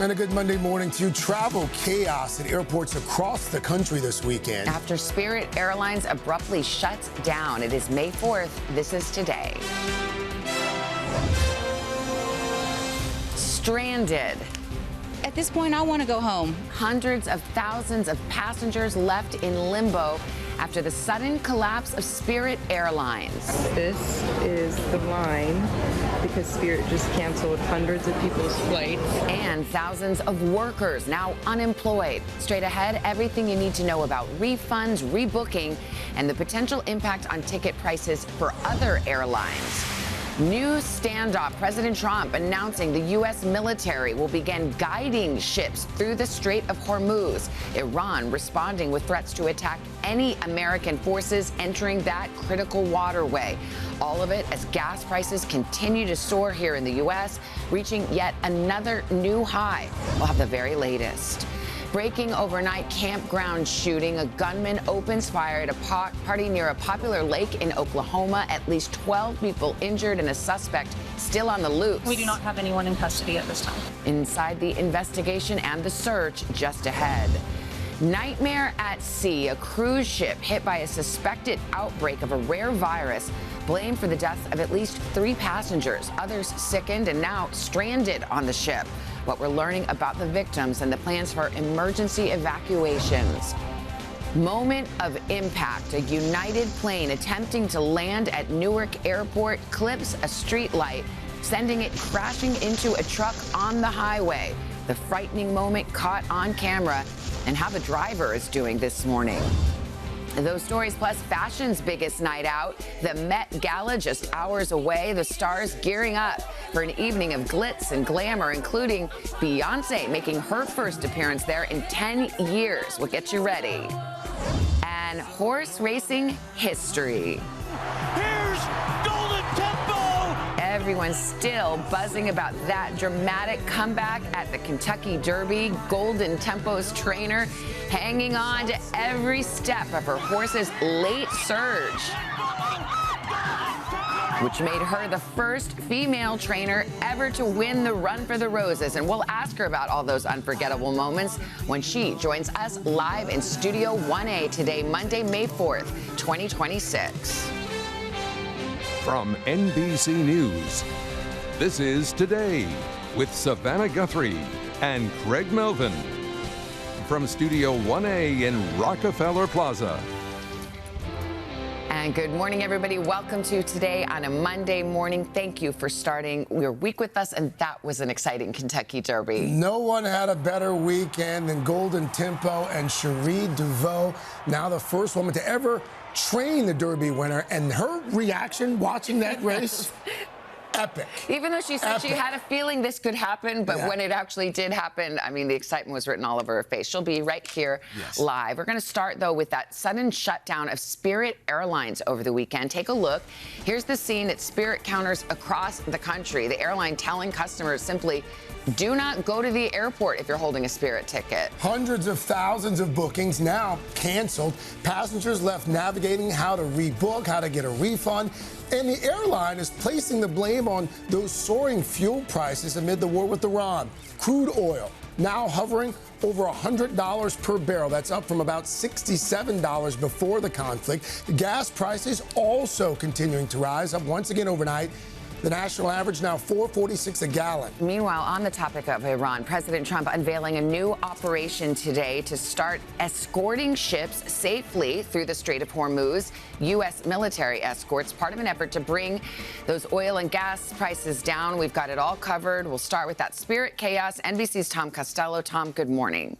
And a good Monday morning to you. Travel chaos at airports across the country this weekend. After Spirit Airlines abruptly shuts down. It is May 4th. This is today. Stranded. At this point, I want to go home. Hundreds of thousands of passengers left in limbo after the sudden collapse of Spirit Airlines. This is the line because Spirit just canceled hundreds of people's flights. And thousands of workers now unemployed. Straight ahead, everything you need to know about refunds, rebooking, and the potential impact on ticket prices for other airlines. New standoff. President Trump announcing the U.S. military will begin guiding ships through the Strait of Hormuz. Iran responding with threats to attack any American forces entering that critical waterway. All of it as gas prices continue to soar here in the U.S., reaching yet another new high. We'll have the very latest. Breaking overnight campground shooting. A gunman opens fire at a party near a popular lake in Oklahoma. At least 12 people injured and a suspect still on the loose. We do not have anyone in custody at this time. Inside the investigation and the search just ahead. Nightmare at sea. A cruise ship hit by a suspected outbreak of a rare virus blamed for the death of at least 3 passengers. Others sickened and now stranded on the ship. What we're learning about the victims and the plans for emergency evacuations. Moment of impact. A United plane attempting to land at Newark Airport clips a street light, sending it crashing into a truck on the highway. The frightening moment caught on camera and how the driver is doing this morning. Those stories plus fashion's biggest night out. The Met Gala just hours away. The stars gearing up for an evening of glitz and glamour, including Beyonce making her first appearance there in 10 years. We'll get you ready. And horse racing history. Here's Golden Tempo! Everyone's still buzzing about that dramatic comeback at the Kentucky Derby. Golden Tempo's trainer hanging on to every step of her horse's late surge, which made her the first female trainer ever to win the Run for the Roses. And we'll ask her about all those unforgettable moments when she joins us live in Studio 1A today, Monday, May 4th, 2026. From NBC News, this is Today with Savannah Guthrie and Craig Melvin. From Studio 1A in Rockefeller Plaza. And good morning, everybody. Welcome to Today on a Monday morning. Thank you for starting your week with us. And that was an exciting Kentucky Derby. No one had a better weekend than Golden Tempo and Cherie DeVoe, now the first woman to ever train the Derby winner. And her reaction watching that race, epic. Even though she said she had a feeling this could happen, but when it actually did happen, I mean, the excitement was written all over her face. She'll be right here live. We're going to start, though, with that sudden shutdown of Spirit Airlines over the weekend. Take a look. Here's the scene at Spirit counters across the country. The airline telling customers simply, do not go to the airport if you're holding a Spirit ticket. Hundreds of thousands of bookings now canceled. Passengers left navigating how to rebook, how to get a refund. And the airline is placing the blame on those soaring fuel prices amid the war with Iran. Crude oil now hovering over $100 per barrel. That's up from about $67 before the conflict. The gas prices also continuing to rise, up once again overnight. The national average now $4.46 a gallon. Meanwhile, on the topic of Iran, President Trump unveiling a new operation today to start escorting ships safely through the Strait of Hormuz. U.S. military escorts, part of an effort to bring those oil and gas prices down. We've got it all covered. We'll start with that Spirit chaos. NBC's Tom Costello. Tom, good morning.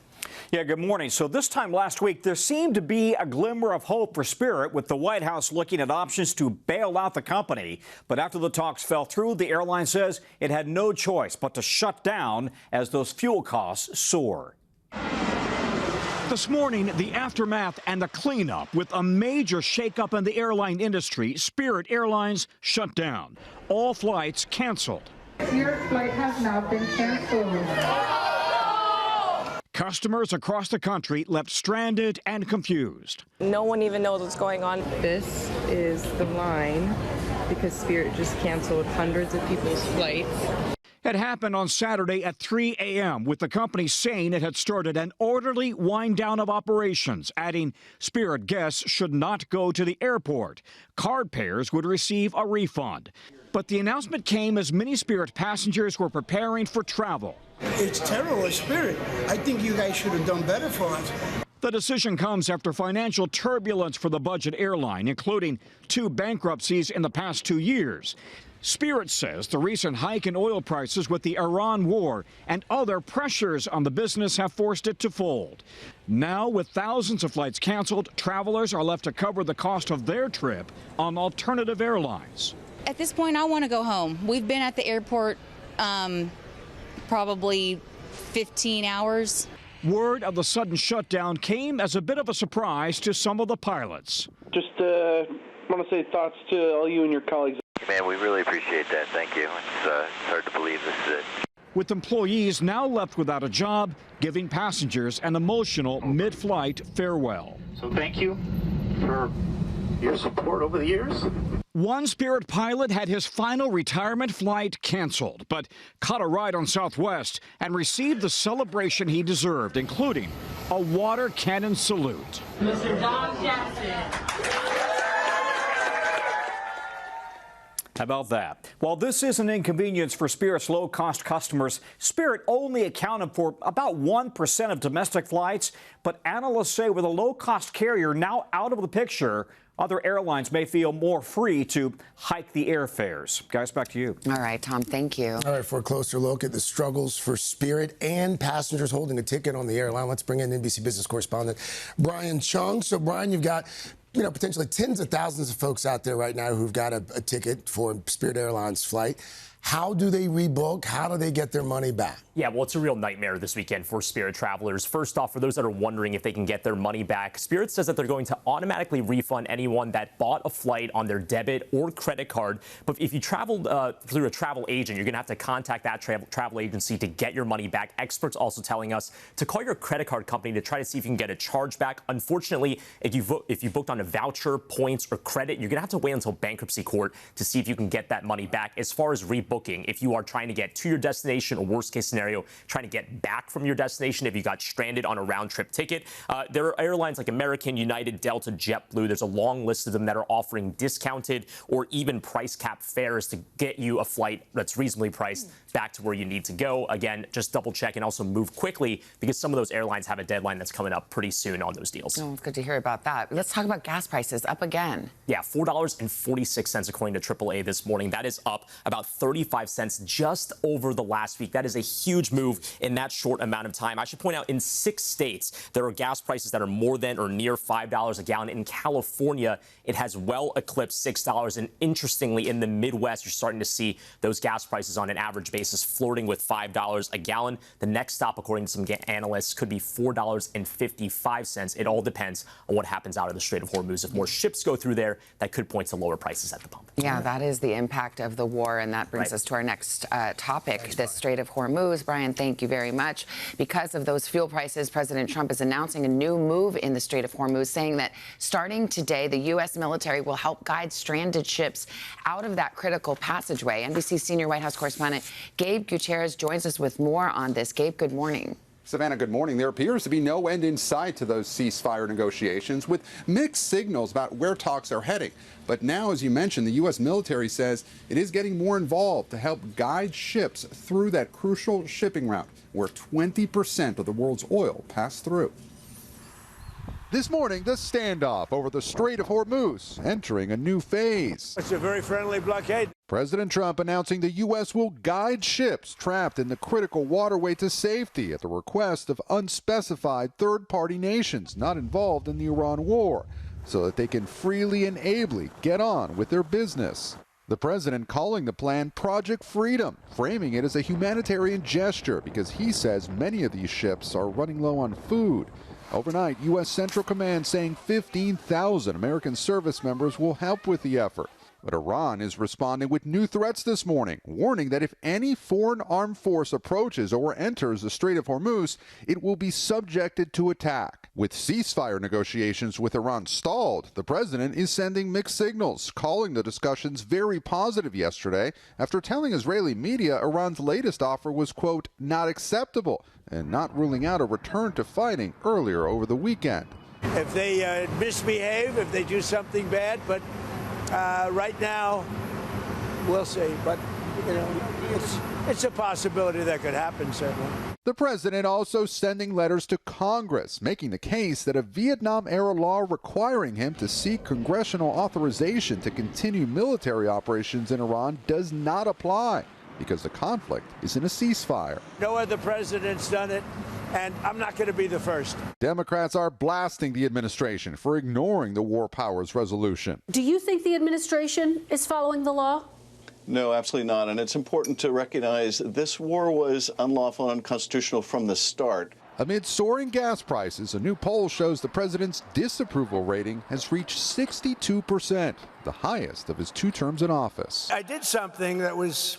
Yeah, good morning. So this time last week, there seemed to be a glimmer of hope for Spirit, with the White House looking at options to bail out the company. But after the talks fell through, the airline says it had no choice but to shut down as those fuel costs soar. This morning, the aftermath and the cleanup with a major shakeup in the airline industry. Spirit Airlines shut down. All flights canceled. Your flight has now been canceled. Customers across the country left stranded and confused. No one even knows what's going on. This is the line because Spirit just canceled hundreds of people's flights. It happened on Saturday at 3 a.m., with the company saying it had started an orderly wind down of operations, adding Spirit guests should not go to the airport. Card payers would receive a refund. But the announcement came as many Spirit passengers were preparing for travel. It's terrible, Spirit. I think you guys should have done better for us. The decision comes after financial turbulence for the budget airline, including 2 bankruptcies in the past 2 years. Spirit says the recent hike in oil prices with the Iran war and other pressures on the business have forced it to fold. Now, with thousands of flights canceled, travelers are left to cover the cost of their trip on alternative airlines. At this point, I want to go home. We've been at the airport probably 15 hours. Word of the sudden shutdown came as a bit of a surprise to some of the pilots. Just want to say thoughts to all you and your colleagues. Man, we really appreciate that. Thank you. It's hard to believe this is it. With employees now left without a job, giving passengers an emotional mid-flight farewell. So thank you for your support over the years. One Spirit pilot had his final retirement flight canceled, but caught a ride on Southwest and received the celebration he deserved, including a water cannon salute. Mr. Don Jackson. How about that? While this is an inconvenience for Spirit's low-cost customers, Spirit only accounted for about 1% of domestic flights. But analysts say with a low-cost carrier now out of the picture, other airlines may feel more free to hike the airfares. Guys, back to you. All right, Tom, thank you. All right, for a closer look at the struggles for Spirit and passengers holding a ticket on the airline, let's bring in NBC business correspondent Brian Chung. So, Brian, you've got potentially tens of thousands of folks out there right now who've got a ticket for Spirit Airlines flight. How do they rebook? How do they get their money back? Yeah, well, it's a real nightmare this weekend for Spirit travelers. First off, for those that are wondering if they can get their money back, Spirit says that they're going to automatically refund anyone that bought a flight on their debit or credit card. But if you traveled through a travel agent, you're going to have to contact that travel agency to get your money back. Experts also telling us to call your credit card company to try to see if you can get a charge back. Unfortunately, if you booked on a voucher, points, or credit, you're going to have to wait until bankruptcy court to see if you can get that money back. As far as rebooking, if you are trying to get to your destination, or worst case scenario, trying to get back from your destination if you got stranded on a round-trip ticket. There are airlines like American, United, Delta, JetBlue. There's a long list of them that are offering discounted or even price cap fares to get you a flight that's reasonably priced back to where you need to go. Again, just double check and also move quickly because some of those airlines have a deadline that's coming up pretty soon on those deals. Oh, it's good to hear about that. Let's talk about gas prices up again. Yeah, $4.46 according to AAA this morning. That is up about 35 cents just over the last week. That is a huge move in that short amount of time. I should point out in 6 states, there are gas prices that are more than or near $5 a gallon. In California, it has well eclipsed $6. And interestingly, in the Midwest, you're starting to see those gas prices on an average basis flirting with $5 a gallon. The next stop, according to some analysts, could be $4.55. It all depends on what happens out of the Strait of Hormuz. If more ships go through there, that could point to lower prices at the pump. Yeah, that is the impact of the war. And that brings us to our next topic, Thanks, the Strait of Hormuz. Brian, thank you very much. Because of those fuel prices, President Trump is announcing a new move in the Strait of Hormuz, saying that starting today, the U.S. military will help guide stranded ships out of that critical passageway. NBC senior White House correspondent Gabe Gutierrez joins us with more on this. Gabe, good morning. Savannah, good morning. There appears to be no end in sight to those ceasefire negotiations, with mixed signals about where talks are heading. But now, as you mentioned, the U.S. military says it is getting more involved to help guide ships through that crucial shipping route where 20% of the world's oil passed through. This morning, the standoff over the Strait of Hormuz entering a new phase. It's a very friendly blockade. President Trump announcing the U.S. will guide ships trapped in the critical waterway to safety at the request of unspecified third-party nations not involved in the Iran war, so that they can freely and ably get on with their business. The president calling the plan Project Freedom, framing it as a humanitarian gesture because he says many of these ships are running low on food. Overnight, U.S. Central Command saying 15,000 American service members will help with the effort. But Iran is responding with new threats this morning, warning that if any foreign armed force approaches or enters the Strait of Hormuz, it will be subjected to attack. With ceasefire negotiations with Iran stalled, the president is sending mixed signals, calling the discussions very positive yesterday after telling Israeli media Iran's latest offer was, quote, not acceptable, and not ruling out a return to fighting earlier over the weekend. If they misbehave, if they do something bad, but right now, we'll see. But, you know, it's a possibility that could happen, certainly. The president also sending letters to Congress, making the case that a Vietnam-era law requiring him to seek congressional authorization to continue military operations in Iran does not apply, because the conflict is in a ceasefire. No other president's done it, and I'm not going to be the first. Democrats are blasting the administration for ignoring the War Powers Resolution. Do you think the administration is following the law? No, absolutely not. And it's important to recognize this war was unlawful and unconstitutional from the start. Amid soaring gas prices, a new poll shows the president's disapproval rating has reached 62%, the highest of his 2 terms in office. I did something that was,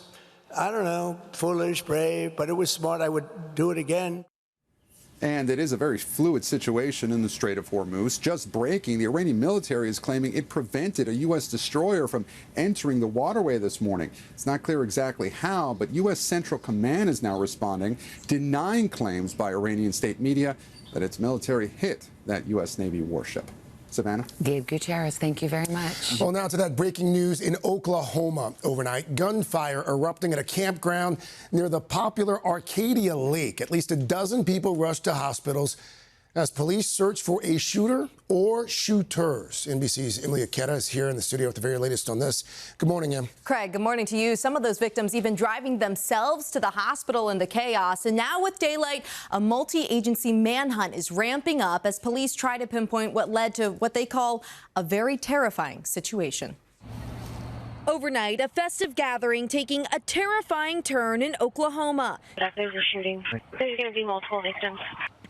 I don't know, foolish, brave, but it was smart. I would do it again. And it is a very fluid situation in the Strait of Hormuz. Just breaking, the Iranian military is claiming it prevented a U.S. destroyer from entering the waterway this morning. It's not clear exactly how, but U.S. Central Command is now responding, denying claims by Iranian state media that its military hit that U.S. Navy warship. Savannah? Gabe Gutierrez, thank you very much. Well, now to that breaking news in Oklahoma overnight. Gunfire erupting at a campground near the popular Arcadia Lake. At least a dozen people rushed to hospitals as police search for a shooter or shooters. NBC's Emily Aketa is here in the studio with the very latest on this. Good morning, Em. Craig, good morning to you. Some of those victims even driving themselves to the hospital in the chaos. And now with daylight, a multi-agency manhunt is ramping up as police try to pinpoint what led to what they call a very terrifying situation. Overnight, a festive gathering taking a terrifying turn in Oklahoma. There's a shooting. There's going to be multiple victims.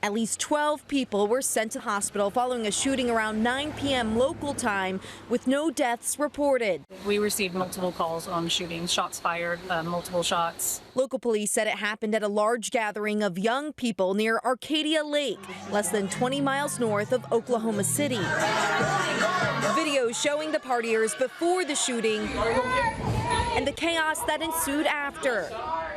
At least 12 people were sent to hospital following a shooting around 9 p.m. local time, with no deaths reported. We received multiple calls on shootings, shots fired, multiple shots. Local police said it happened at a large gathering of young people near Arcadia Lake, less than 20 miles north of Oklahoma City. Videos showing the partiers before the shooting and the chaos that ensued after.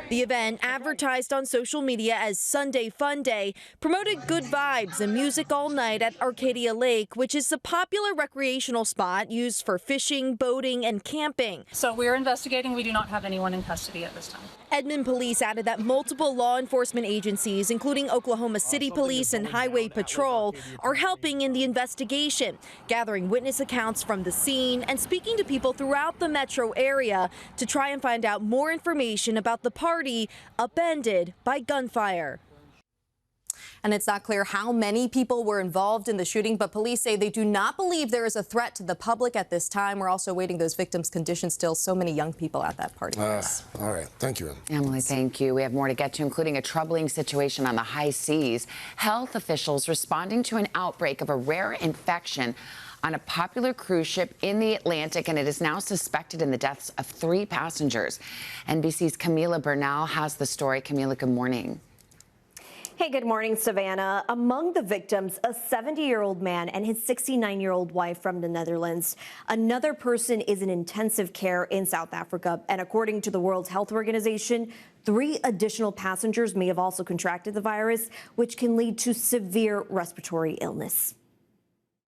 The event, advertised on social media as Sunday Fun Day, promoted good vibes and music all night at Arcadia Lake, which is a popular recreational spot used for fishing, boating, and camping. So we're investigating. We do not have anyone in custody at this time. Edmond police added that multiple law enforcement agencies, including Oklahoma City Police and Highway Patrol, are helping in the investigation, gathering witness accounts from the scene and speaking to people throughout the metro area to try and find out more information about the party upended by gunfire. And it's not clear how many people were involved in the shooting, but police say they do not believe there is a threat to the public at this time. We're also awaiting those victims' conditions still. So many young people at that party. All right. Thank you, Emily, thank you. We have more to get to, including a troubling situation on the high seas. Health officials responding to an outbreak of a rare infection on a popular cruise ship in the Atlantic, and it is now suspected in the deaths of 3 passengers. NBC's Camila Bernal has the story. Camila, good morning. Hey, good morning, Savannah. Among the victims, a 70-year-old man and his 69-year-old wife from the Netherlands. Another person is in intensive care in South Africa. And according to the World Health Organization, 3 additional passengers may have also contracted the virus, which can lead to severe respiratory illness.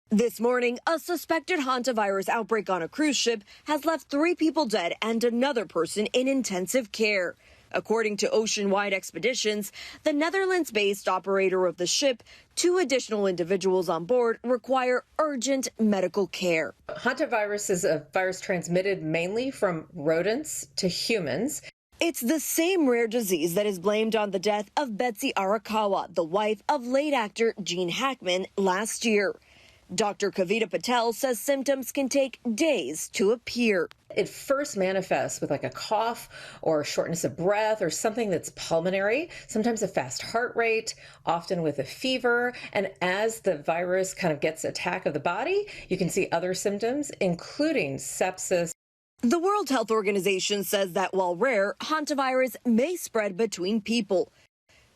This morning, a suspected hantavirus outbreak on a cruise ship has left 3 people dead and another person in intensive care. According to Ocean-Wide Expeditions, the Netherlands-based operator of the ship, 2 additional individuals on board require urgent medical care. Hantavirus is a virus transmitted mainly from rodents to humans. It's the same rare disease that is blamed on the death of Betsy Arakawa, the wife of late actor Gene Hackman, last year. Dr. Kavita Patel says symptoms can take days to appear. It first manifests with like a cough or shortness of breath or something that's pulmonary, sometimes a fast heart rate, often with a fever. And as the virus kind of gets attack of the body, you can see other symptoms, including sepsis. The World Health Organization says that while rare, hantavirus may spread between people.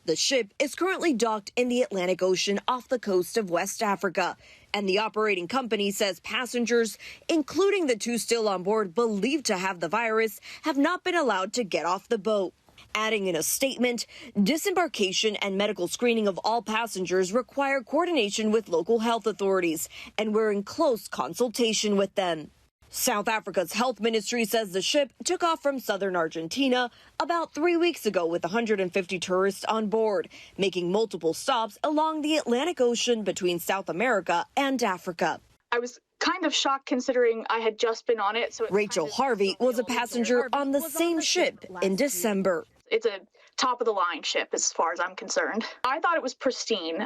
The ship is currently docked in the Atlantic Ocean off the coast of West Africa, and the operating company says passengers, including the 2 still on board believed to have the virus, have not been allowed to get off the boat. Adding in a statement, disembarkation and medical screening of all passengers require coordination with local health authorities, and we're in close consultation with them. South Africa's health ministry says the ship took off from southern Argentina about 3 weeks ago with 150 tourists on board, making multiple stops along the Atlantic Ocean between South America and Africa. I was kind of shocked considering I had just been on it. So Rachel Harvey was a passenger on the same ship in December. It's a top-of-the-line ship as far as I'm concerned. I thought it was pristine.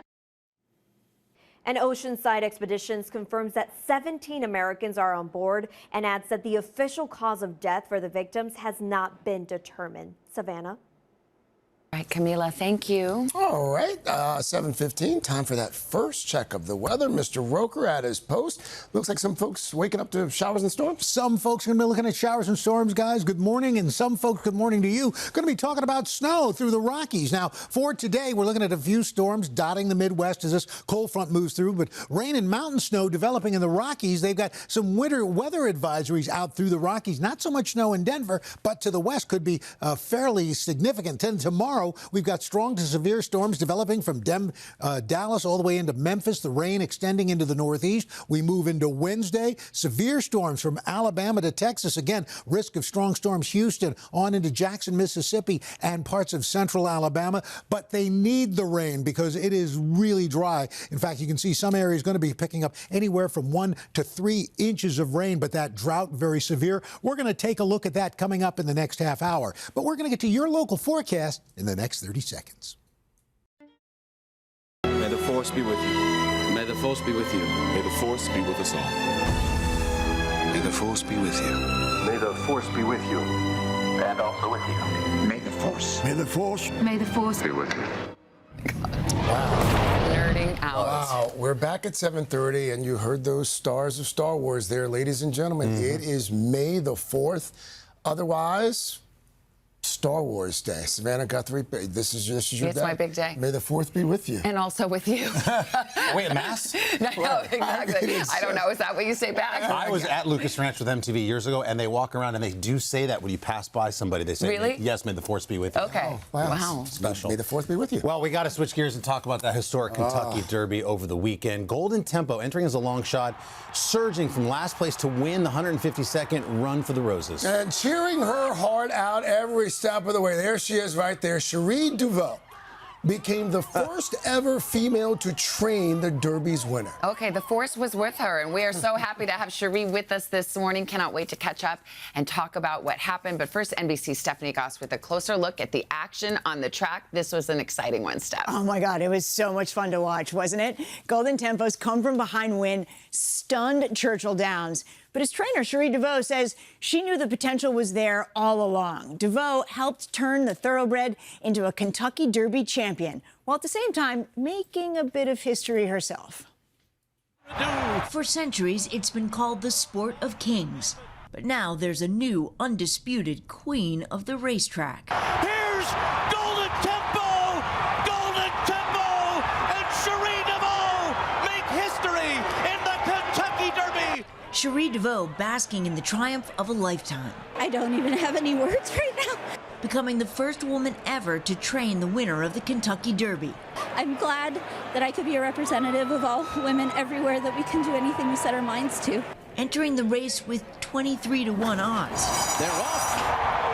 And Oceanside Expeditions confirms that 17 Americans are on board and adds that the official cause of death for the victims has not been determined. Savannah? All right, Camila, thank you. All right, 7:15, time for that first check of the weather. Mr. Roker at his post. Looks like some folks waking up to showers and storms. Some folks are going to be looking at showers and storms, guys. Good morning. And some folks, good morning to you. Going to be talking about snow through the Rockies. Now, for today, we're looking at a few storms dotting the Midwest as this cold front moves through. But rain and mountain snow developing in the Rockies. They've got some winter weather advisories out through the Rockies. Not so much snow in Denver, but to the west could be fairly significant. Then tomorrow, we've got strong to severe storms developing from Dallas all the way into Memphis, the rain extending into the northeast. We move into Wednesday, severe storms from Alabama to Texas. Again, risk of strong storms Houston on into Jackson, Mississippi, and parts of central Alabama. But they need the rain because it is really dry. In fact, you can see some areas going to be picking up anywhere from 1 to 3 inches of rain, but that drought very severe. We're going to take a look at that coming up in the next half hour. But we're going to get to your local forecast in the next 30 seconds. May the force be with you. May the force be with you. May the force be with us all. May the force be with you. May the force be with you. And also with you. May the force. May the force. May the force Be with you. Nerding out. Wow, we're back at 7:30, and you heard those stars of Star Wars there, ladies and gentlemen. It is May the 4th. Otherwise, Star Wars Day. Savannah Guthrie, this is your day. It's my big day. May the 4th be with you. And also with you. Wait, a mass? No, exactly. I don't know. Is that what you say back? I was at Lucas Ranch with MTV years ago, and they walk around and they do say that when you pass by somebody. They say, really? Yes, may the force be with you. Okay. Oh, wow. Special. May the 4th be with you. Well, we got to switch gears and talk about that historic Kentucky Derby over the weekend. Golden Tempo entering as a long shot, surging from last place to win the 152nd Run for the Roses. And cheering her heart out every step of the way. There she is right there. Cherie DeVaux became the first ever female to train the Derby's winner. Okay, the force was with her, and we are so happy to have Cherie with us this morning. Cannot wait to catch up and talk about what happened. But first, NBC's Stephanie Goss with a closer look at the action on the track. This was an exciting one, Steph. Oh, my God. It was so much fun to watch, wasn't it? Golden Tempo's come-from-behind win stunned Churchill Downs. But his trainer, Cherie DeVaux, says she knew the potential was there all along. DeVaux helped turn the thoroughbred into a Kentucky Derby champion, while at the same time making a bit of history herself. For centuries, it's been called the sport of kings. But now there's a new, undisputed queen of the racetrack. Here's Golden Tempo! Golden Tempo! And Cherie DeVaux make history in the Kentucky Derby! Cherie DeVaux basking in the triumph of a lifetime. I don't even have any words right now. Becoming the first woman ever to train the winner of the Kentucky Derby. I'm glad that I could be a representative of all women everywhere, that we can do anything we set our minds to. Entering the race with 23-1 odds. They're off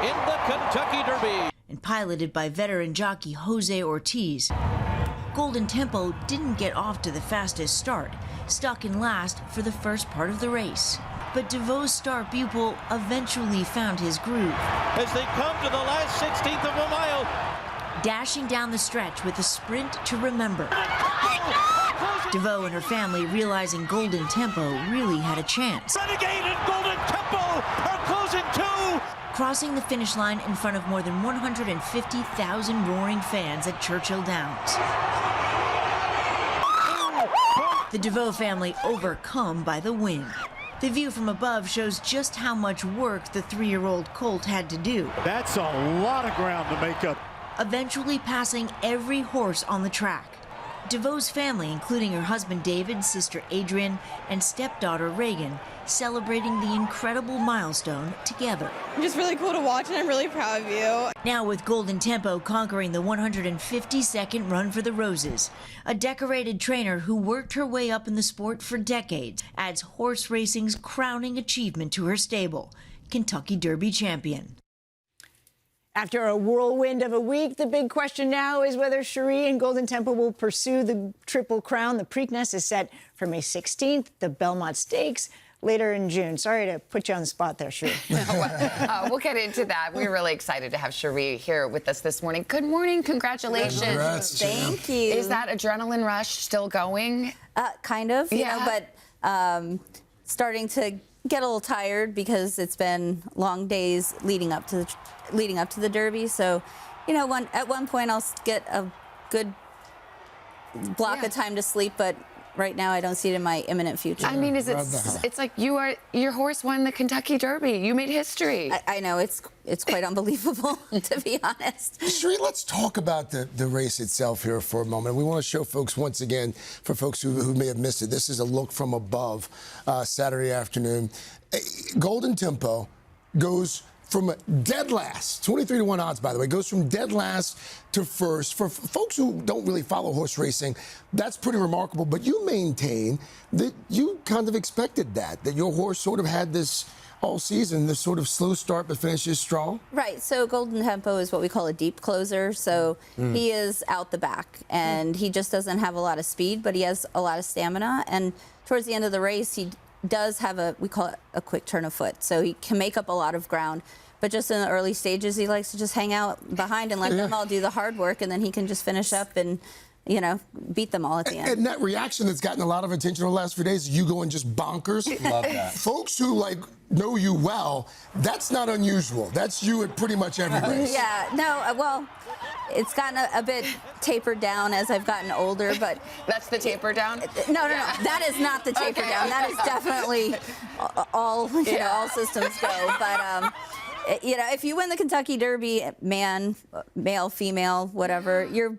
in the Kentucky Derby. And piloted by veteran jockey Jose Ortiz. Golden Tempo didn't get off to the fastest start, stuck in last for the first part of the race. But DeVaux's star pupil eventually found his groove. As they come to the last 16th of a mile. Dashing down the stretch with a sprint to remember. DeVaux and her family realizing Golden Tempo really had a chance. Renegade and Golden Tempo are closing too. Crossing the finish line in front of more than 150,000 roaring fans at Churchill Downs. The DeVaux family overcome by the win. The view from above shows just how much work the 3-year-old colt had to do. That's a lot of ground to make up. Eventually passing every horse on the track. DeVoe's family, including her husband David, sister Adrian, and stepdaughter Reagan, celebrating the incredible milestone together. Just really cool to watch, and I'm really proud of you. Now with Golden Tempo conquering the 152nd Run for the Roses, a decorated trainer who worked her way up in the sport for decades adds horse racing's crowning achievement to her stable, Kentucky Derby champion. After a whirlwind of a week, the big question now is whether Cherie and Golden Tempo will pursue the Triple Crown. The Preakness is set for May 16th, the Belmont Stakes later in June. Sorry to put you on the spot there, Cherie. We'll get into that. We're really excited to have Cherie here with us this morning. Good morning. Congratulations. Congrats, Thank you. Is that adrenaline rush still going? Kind of, you know, but starting to get a little tired because it's been long days leading up to the Derby. So, you know, at one point I'll get a good block of time to sleep, but right now I don't see it in my imminent future. I mean, it's like your horse won the Kentucky Derby. You made history. I know, it's quite unbelievable, to be honest. Cherie, let's talk about the race itself here for a moment. We want to show folks once again, for folks who may have missed it, this is a look from above Saturday afternoon. Golden Tempo goes from dead last, 23-1 odds, by the way, goes from dead last to first. For folks who don't really follow horse racing, that's pretty remarkable. But you maintain that you kind of expected that your horse sort of had this all season, this sort of slow start but finishes strong? Right. So Golden Tempo is what we call a deep closer. So he is out the back, and he just doesn't have a lot of speed, but he has a lot of stamina. And towards the end of the race, he does have we call it a quick turn of foot. So he can make up a lot of ground. But just in the early stages, he likes to just hang out behind and let them all do the hard work, and then he can just finish up and, you know, beat them all at the end. And that reaction that's gotten a lot of attention over the last few days, you going just bonkers. Love that. Folks who, know you well, that's not unusual. That's you at pretty much every race. Yeah, no, well, it's gotten a bit tapered down as I've gotten older, but... That's the taper down? No, that is not the taper down. That is definitely all systems go. But, you know, if you win the Kentucky Derby, male, female, whatever, you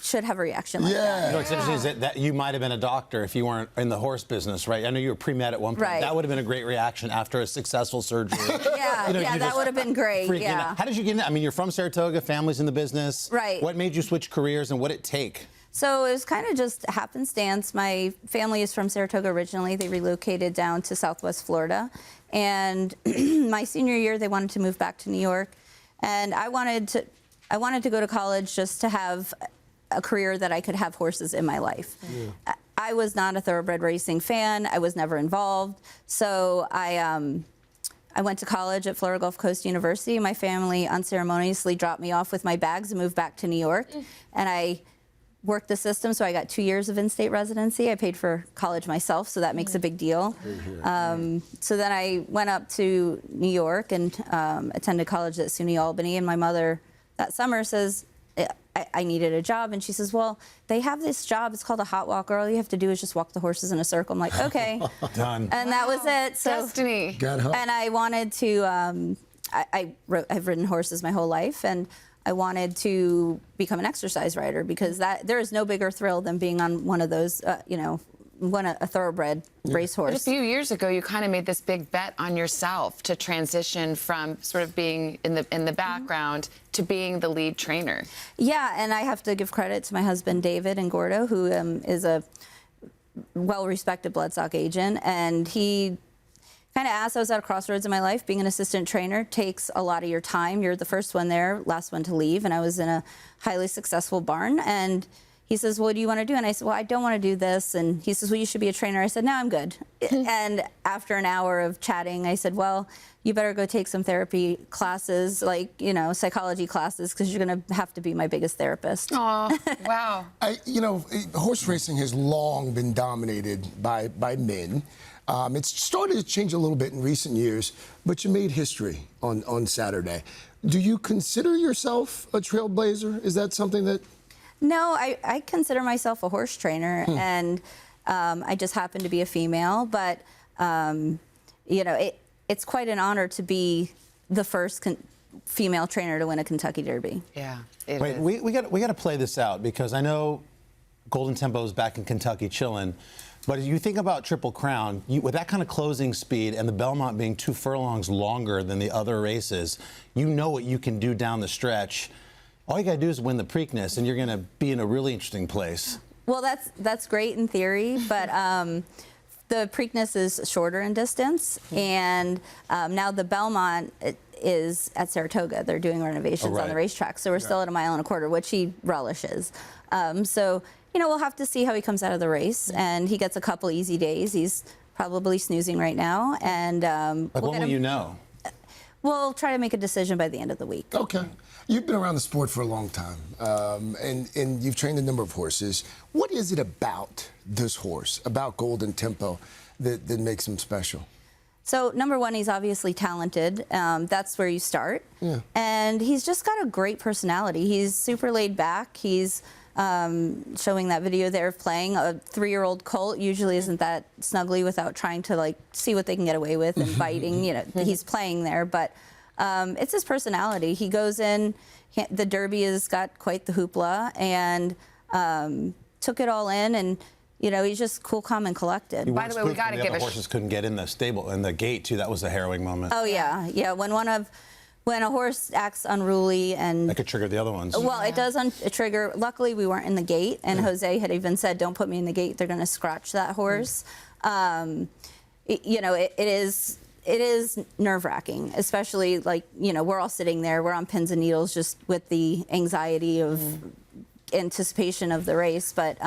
should have a reaction like that. You know what's interesting is that you might have been a doctor if you weren't in the horse business, right? I know you were pre-med at one point. Right. That would have been a great reaction after a successful surgery. Yeah, that would have been great. Yeah. How did you get in? I mean, you're from Saratoga, family's in the business. Right. What made you switch careers, and what did it take? So it was kind of just happenstance. My family is from Saratoga originally. They relocated down to Southwest Florida. And my senior year, they wanted to move back to New York. And I wanted to go to college just to have a career that I could have horses in my life. Yeah. I was not a thoroughbred racing fan. I was never involved. So I went to college at Florida Gulf Coast University. My family unceremoniously dropped me off with my bags and moved back to New York. And I worked the system, so I got 2 years of in-state residency. I paid for college myself, so that makes a big deal. So then I went up to New York and attended college at SUNY Albany, and my mother that summer says, I needed a job, and she says, well, they have this job, it's called a hot walker. All you have to do is just walk the horses in a circle. I'm like, okay. Done. And that was it. So, Destiny. And I wanted to, I've ridden horses my whole life, and I wanted to become an exercise rider because there is no bigger thrill than being on one of those, a thoroughbred racehorse. But a few years ago, you kind of made this big bet on yourself to transition from sort of being in the background to being the lead trainer. Yeah, and I have to give credit to my husband, David and Gordo, who is a well-respected bloodstock agent, and he kind of asked, I was at a crossroads in my life. Being an assistant trainer takes a lot of your time. You're the first one there, last one to leave. And I was in a highly successful barn. And he says, well, what do you want to do? And I said, well, I don't want to do this. And he says, well, you should be a trainer. I said, no, I'm good. And after an hour of chatting, I said, well, you better go take some therapy classes, psychology classes, because you're going to have to be my biggest therapist. Aw, wow. Horse racing has long been dominated by men. It's started to change a little bit in recent years, but you made history on Saturday. Do you consider yourself a trailblazer? Is that something that... No, I consider myself a horse trainer, and I just happen to be a female. But you know, it's quite an honor to be the first female trainer to win a Kentucky Derby. Yeah. Wait, we got to play this out because I know Golden Tempo's back in Kentucky chilling. But as you think about Triple Crown, with that kind of closing speed and the Belmont being 2 furlongs longer than the other races, you know what you can do down the stretch. All you got to do is win the Preakness, and you're going to be in a really interesting place. Well, that's great in theory, but the Preakness is shorter in distance, and now the Belmont is at Saratoga. They're doing renovations on the racetrack, so we're still at 1.25 miles, which he relishes. So, you know, we'll have to see how he comes out of the race, and he gets a couple easy days. He's probably snoozing right now, and when will you know? We'll try to make a decision by the end of the week. Okay. You've been around the sport for a long time, and you've trained a number of horses. What is it about this horse, about Golden Tempo, that makes him special? So, number one, he's obviously talented. That's where you start. Yeah. And he's just got a great personality. He's super laid back. He's showing that video there of playing. A 3-year-old colt usually isn't that snuggly without trying to, like, see what they can get away with and biting. You know, he's playing there. But it's his personality. He goes in. The Derby has got quite the hoopla, and took it all in, and you know, he's just cool, calm, and collected. By the way, we got to give the horses couldn't get in the stable, in the gate too. That was a harrowing moment. Oh yeah, yeah. When a horse acts unruly and that could trigger the other ones. Well, it does trigger. Luckily, we weren't in the gate, and Jose had even said, "Don't put me in the gate. They're going to scratch that horse." You know, it is nerve-wracking, especially, like, you know, we're all sitting there, we're on pins and needles just with the anxiety of anticipation of the race, but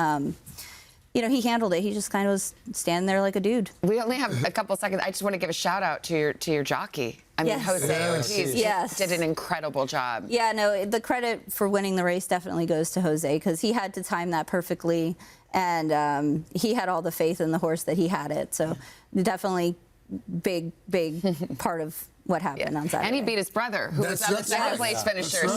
you know, he handled it. He just kind of was standing there like a dude. We only have a couple seconds. I just want to give a shout out to your jockey. I mean, Jose Ortiz did an incredible job. Yeah, no, the credit for winning the race definitely goes to Jose, because he had to time that perfectly, and he had all the faith in the horse that he had it. So definitely big part of what happened on Saturday. And he beat his brother, who was the second place finisher.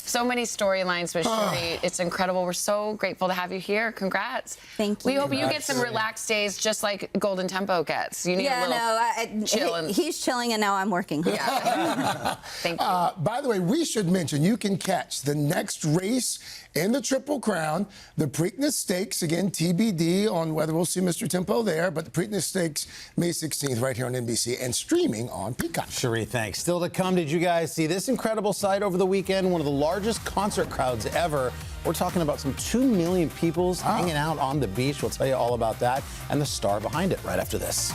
So many storylines with Cherie. It's incredible. We're so grateful to have you here. Congrats. Thank you. We hope you get some relaxed days, just like Golden Tempo gets. You need a little chill. He's chilling, and now I'm working. Yeah. Thank you. By the way, we should mention you can catch the next race in the Triple Crown, the Preakness Stakes, again, TBD on whether we'll see Mr. Tempo there, but the Preakness Stakes, May 16th, right here on NBC and streaming on Peacock. Cherie, thanks. Still to come, did you guys see this incredible sight over the weekend? One of the largest concert crowds ever. We're talking about some 2 million people hanging out on the beach. We'll tell you all about that and the star behind it right after this.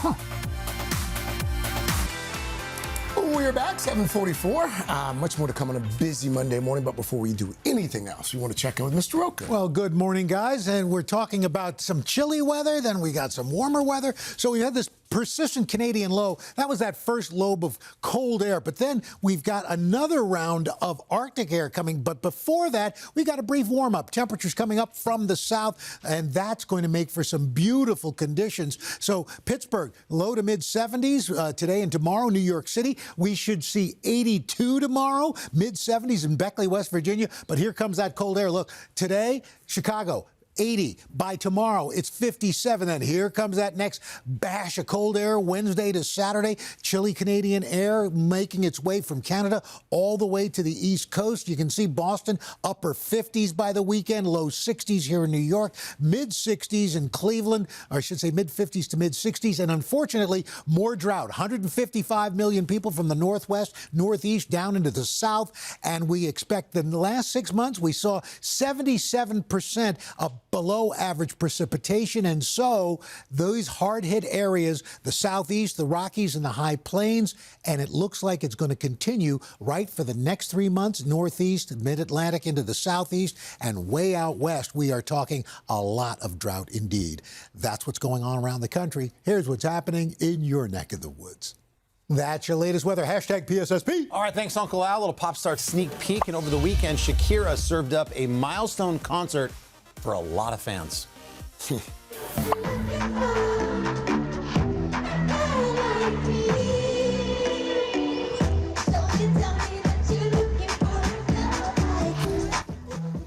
We're back, 7:44. Much more to come on a busy Monday morning, but before we do anything else, we want to check in with Mr. Roker. Well, good morning, guys, and we're talking about some chilly weather, then we got some warmer weather. So we had this persistent Canadian low. That was that first lobe of cold air, but then we've got another round of Arctic air coming, but before that, we got a brief warm-up. Temperatures coming up from the south, and that's going to make for some beautiful conditions. So Pittsburgh, low to mid-70s today and tomorrow. New York City, we should see 82 tomorrow, mid-70s in Beckley, West Virginia. But here comes that cold air. Look, today, Chicago, 80. By tomorrow, it's 57. Then here comes that next bash of cold air, Wednesday to Saturday. Chilly Canadian air making its way from Canada all the way to the East Coast. You can see Boston, upper 50s by the weekend, low 60s here in New York, mid 60s in Cleveland, or I should say mid 50s to mid 60s. And unfortunately, more drought. 155 million people from the Northwest, Northeast, down into the South. And we expect that in the last 6 months, we saw 77% of below average precipitation, and so those hard-hit areas, the Southeast, the Rockies, and the High Plains, and it looks like it's going to continue right for the next 3 months, Northeast, Mid-Atlantic into the Southeast, and way out west, we are talking a lot of drought indeed. That's what's going on around the country. Here's what's happening in your neck of the woods. That's your latest weather. Hashtag PSSP. All right, thanks, Uncle Al. A little pop star sneak peek, and over the weekend, Shakira served up a milestone concert for a lot of fans.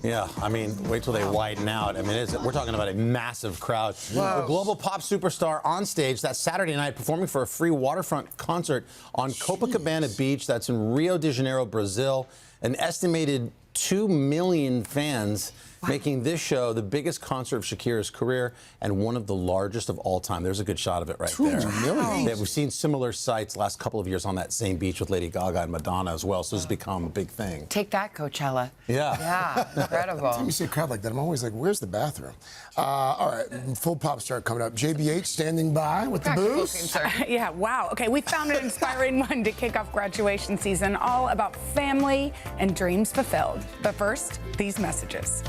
Yeah, I mean, wait till they widen out. I mean, we're talking about a massive crowd. Wow. A global pop superstar on stage that Saturday night performing for a free waterfront concert on Copacabana Beach. That's in Rio de Janeiro, Brazil. An estimated 2 million fans, making this show the biggest concert of Shakira's career and one of the largest of all time. There's a good shot of it right there. 2 million? Yeah, we've seen similar sights last couple of years on that same beach with Lady Gaga and Madonna as well, so it's become a big thing. Take that, Coachella. Yeah. Yeah, incredible. Anytime you see a crowd like that, I'm always like, where's the bathroom? All right, full pop star coming up. JBH standing by with the booze. Yeah, wow. Okay, we found an inspiring one to kick off graduation season, all about family and dreams fulfilled. But first, these messages.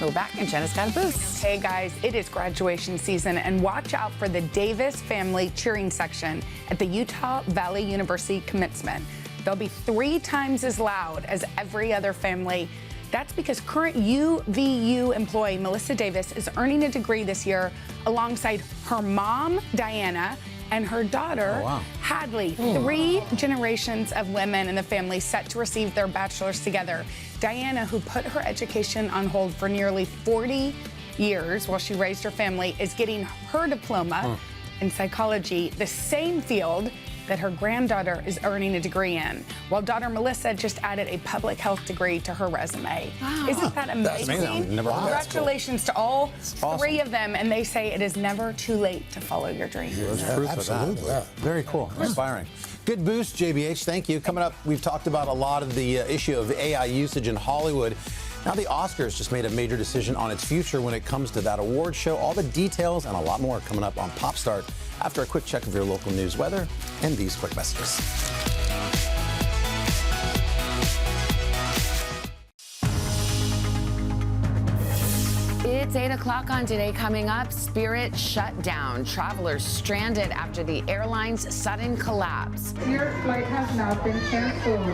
We're back and Jenna's got a boost. Hey guys, it is graduation season and watch out for the Davis family cheering section at the Utah Valley University commencement. They'll be 3 times as loud as every other family. That's because current UVU employee Melissa Davis is earning a degree this year alongside her mom, Diana, and her daughter, Hadley. 3 generations of women in the family set to receive their bachelors together. Diana, who put her education on hold for nearly 40 years while she raised her family, is getting her diploma in psychology, the same field that her granddaughter is earning a degree in, while daughter Melissa just added a public health degree to her resume. Wow. Isn't that amazing? That's amazing. I've never heard that. Congratulations to all 3 of them, and they say it is never too late to follow your dreams. Absolutely. Yeah. Very cool. Inspiring. Good boost, JBH. Thank you. Coming up, we've talked about a lot of the issue of AI usage in Hollywood. Now the Oscars just made a major decision on its future when it comes to that award show. All the details and a lot more coming up on Pop Start after a quick check of your local news, weather, and these quick messages. It's 8 o'clock on Today. Coming up, Spirit shut down. Travelers stranded after the airline's sudden collapse. Your flight has now been canceled.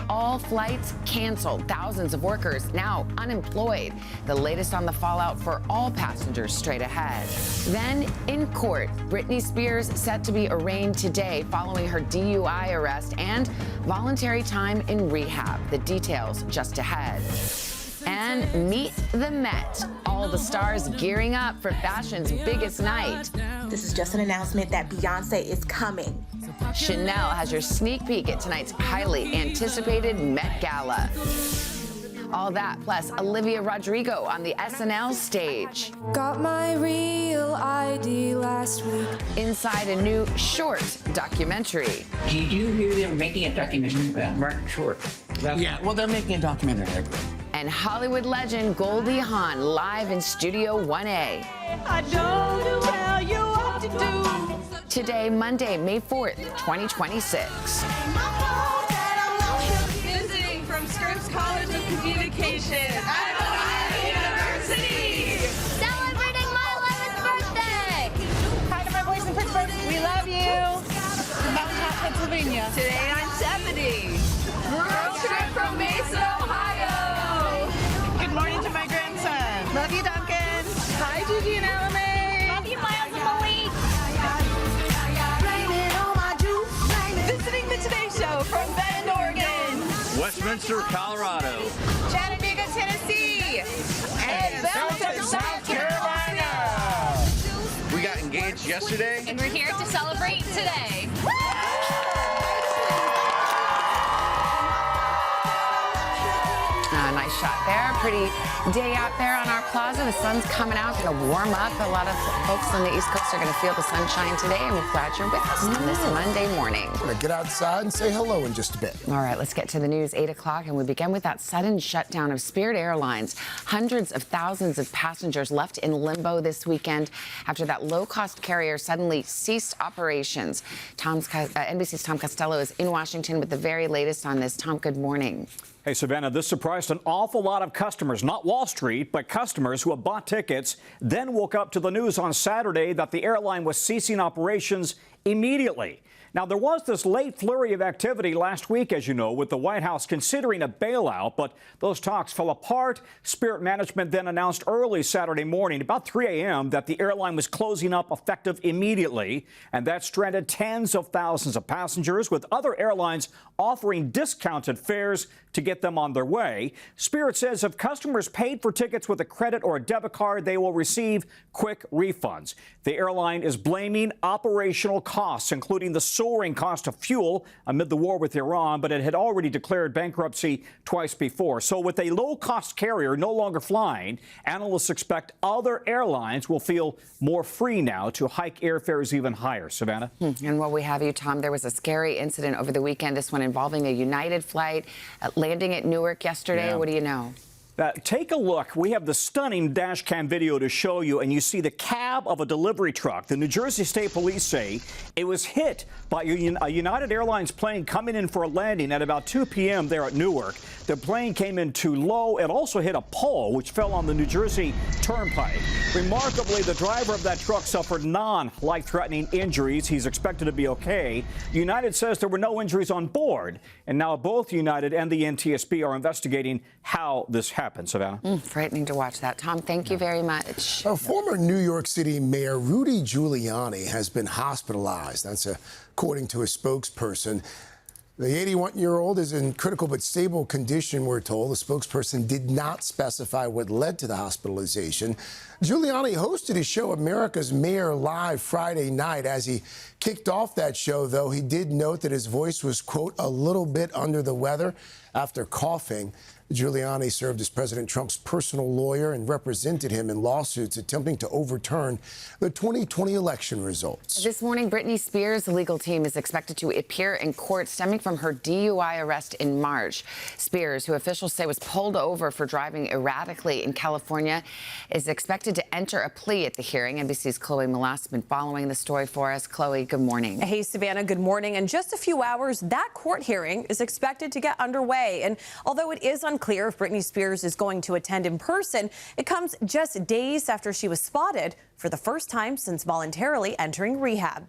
All flights canceled. Thousands of workers now unemployed. The latest on the fallout for all passengers straight ahead. Then in court, Britney Spears set to be arraigned today following her DUI arrest and voluntary time in rehab. The details just ahead. And meet the Met. All the stars gearing up for fashion's biggest night. This is just an announcement that Beyonce is coming. Chanel has your sneak peek at tonight's highly anticipated Met Gala. All that plus Olivia Rodrigo on the SNL stage. Got my real ID last week. Inside a new short documentary. Did you hear they're making a documentary about Martin Short? Yeah, well, they're making a documentary. And Hollywood legend Goldie Hawn live in Studio 1A. I don't tell you what to do. Today, Monday, May 4th, 2026. Visiting from Scripps College of Communication at Ohio University. Celebrating my 11th birthday! Hi to my boys in Pittsburgh. We love you. Mountain Top, Pennsylvania. Today I'm 70. Girls trip from Mesa, Ohio. Good morning to my grandson. Love you, Duncan. Hi, Gigi and Ellen. Love you, Miles and Malik. Visiting the Today Show from Bend, Oregon. Westminster, Colorado. Chattanooga, Tennessee. And Belton, South Carolina. We got engaged yesterday. And we're here to celebrate today. Nice shot there. Pretty day out there on our plaza. The sun's coming out, going to warm up. A lot of folks on the East Coast are going to feel the sunshine today, and we're glad you're with us on this Monday morning. We're going to get outside and say hello in just a bit. All right, let's get to the news, 8 o'clock, and we begin with that sudden shutdown of Spirit Airlines. Hundreds of thousands of passengers left in limbo this weekend after that low-cost carrier suddenly ceased operations. NBC's Tom Costello is in Washington with the very latest on this. Tom, good morning. Hey, Savannah, this surprised an awful lot of customers, not Wall Street, but customers who had bought tickets, then woke up to the news on Saturday that the airline was ceasing operations immediately. Now, there was this late flurry of activity last week, as you know, with the White House considering a bailout, but those talks fell apart. Spirit management then announced early Saturday morning, about 3 a.m., that the airline was closing up effective immediately, and that stranded tens of thousands of passengers, with other airlines offering discounted fares to get them on their way. Spirit says if customers paid for tickets with a credit or a debit card, they will receive quick refunds. The airline is blaming operational costs, including the soaring cost of fuel amid the war with Iran, but it had already declared bankruptcy twice before. So with a low-cost carrier no longer flying, analysts expect other airlines will feel more free now to hike airfares even higher. Savannah? And while we have you, Tom, there was a scary incident over the weekend, this one involving a United flight landing at Newark yesterday. What do you know? Take a look. We have the stunning dash cam video to show you, and you see the cab of a delivery truck. The New Jersey State Police say it was hit by a United Airlines plane coming in for a landing at about 2 p.m. there at Newark. The plane came in too low. It also hit a pole, which fell on the New Jersey Turnpike. Remarkably, the driver of that truck suffered non-life-threatening injuries. He's expected to be okay. United says there were no injuries on board, and now both United and the NTSB are investigating how this happened. Savannah? Frightening to watch that. Tom, thank you very much. Former New York City Mayor Rudy Giuliani has been hospitalized. That's according to a spokesperson. The 81-year-old is in critical but stable condition, we're told. The spokesperson did not specify what led to the hospitalization. Giuliani hosted his show America's Mayor Live Friday night. As he kicked off that show, though, he did note that his voice was, quote, a little bit under the weather after coughing. Giuliani served as President Trump's personal lawyer and represented him in lawsuits attempting to overturn the 2020 election results. This morning, Britney Spears' legal team is expected to appear in court stemming from her DUI arrest in March. Spears, who officials say was pulled over for driving erratically in California, is expected to enter a plea at the hearing. NBC's Chloe Malas has been following the story for us. Chloe, good morning. Hey, Savannah, good morning. In just a few hours, that court hearing is expected to get underway. And although it is unclear if Britney Spears is going to attend in person, it comes just days after she was spotted for the first time since voluntarily entering rehab.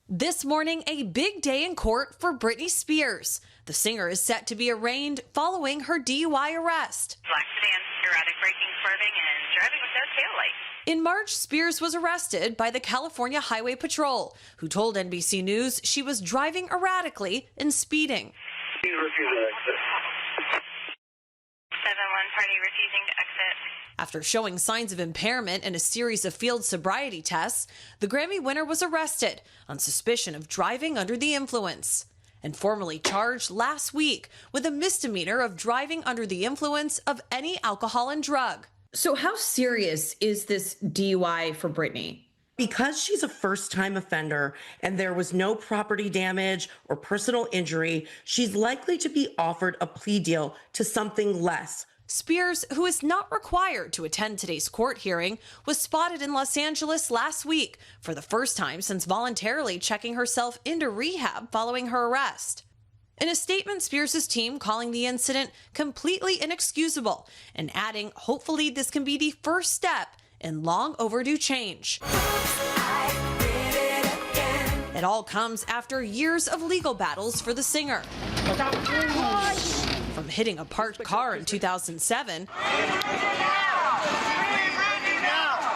This morning, a big day in court for Britney Spears. The singer is set to be arraigned following her DUI arrest. Black sedan, erratic braking, swerving, and driving with no taillight. In March, Spears was arrested by the California Highway Patrol, who told NBC News she was driving erratically and speeding. 7-1 party refusing to exit. After showing signs of impairment and a series of field sobriety tests, the Grammy winner was arrested on suspicion of driving under the influence and formally charged last week with a misdemeanor of driving under the influence of any alcohol and drug. So how serious is this DUI for Britney? Because she's a first-time offender and there was no property damage or personal injury, she's likely to be offered a plea deal to something less. Spears, who is not required to attend today's court hearing, was spotted in Los Angeles last week for the first time since voluntarily checking herself into rehab following her arrest. In a statement, Spears' team calling the incident completely inexcusable and adding, hopefully this can be the first step in long overdue change. It all comes after years of legal battles for the singer. From hitting a parked car in 2007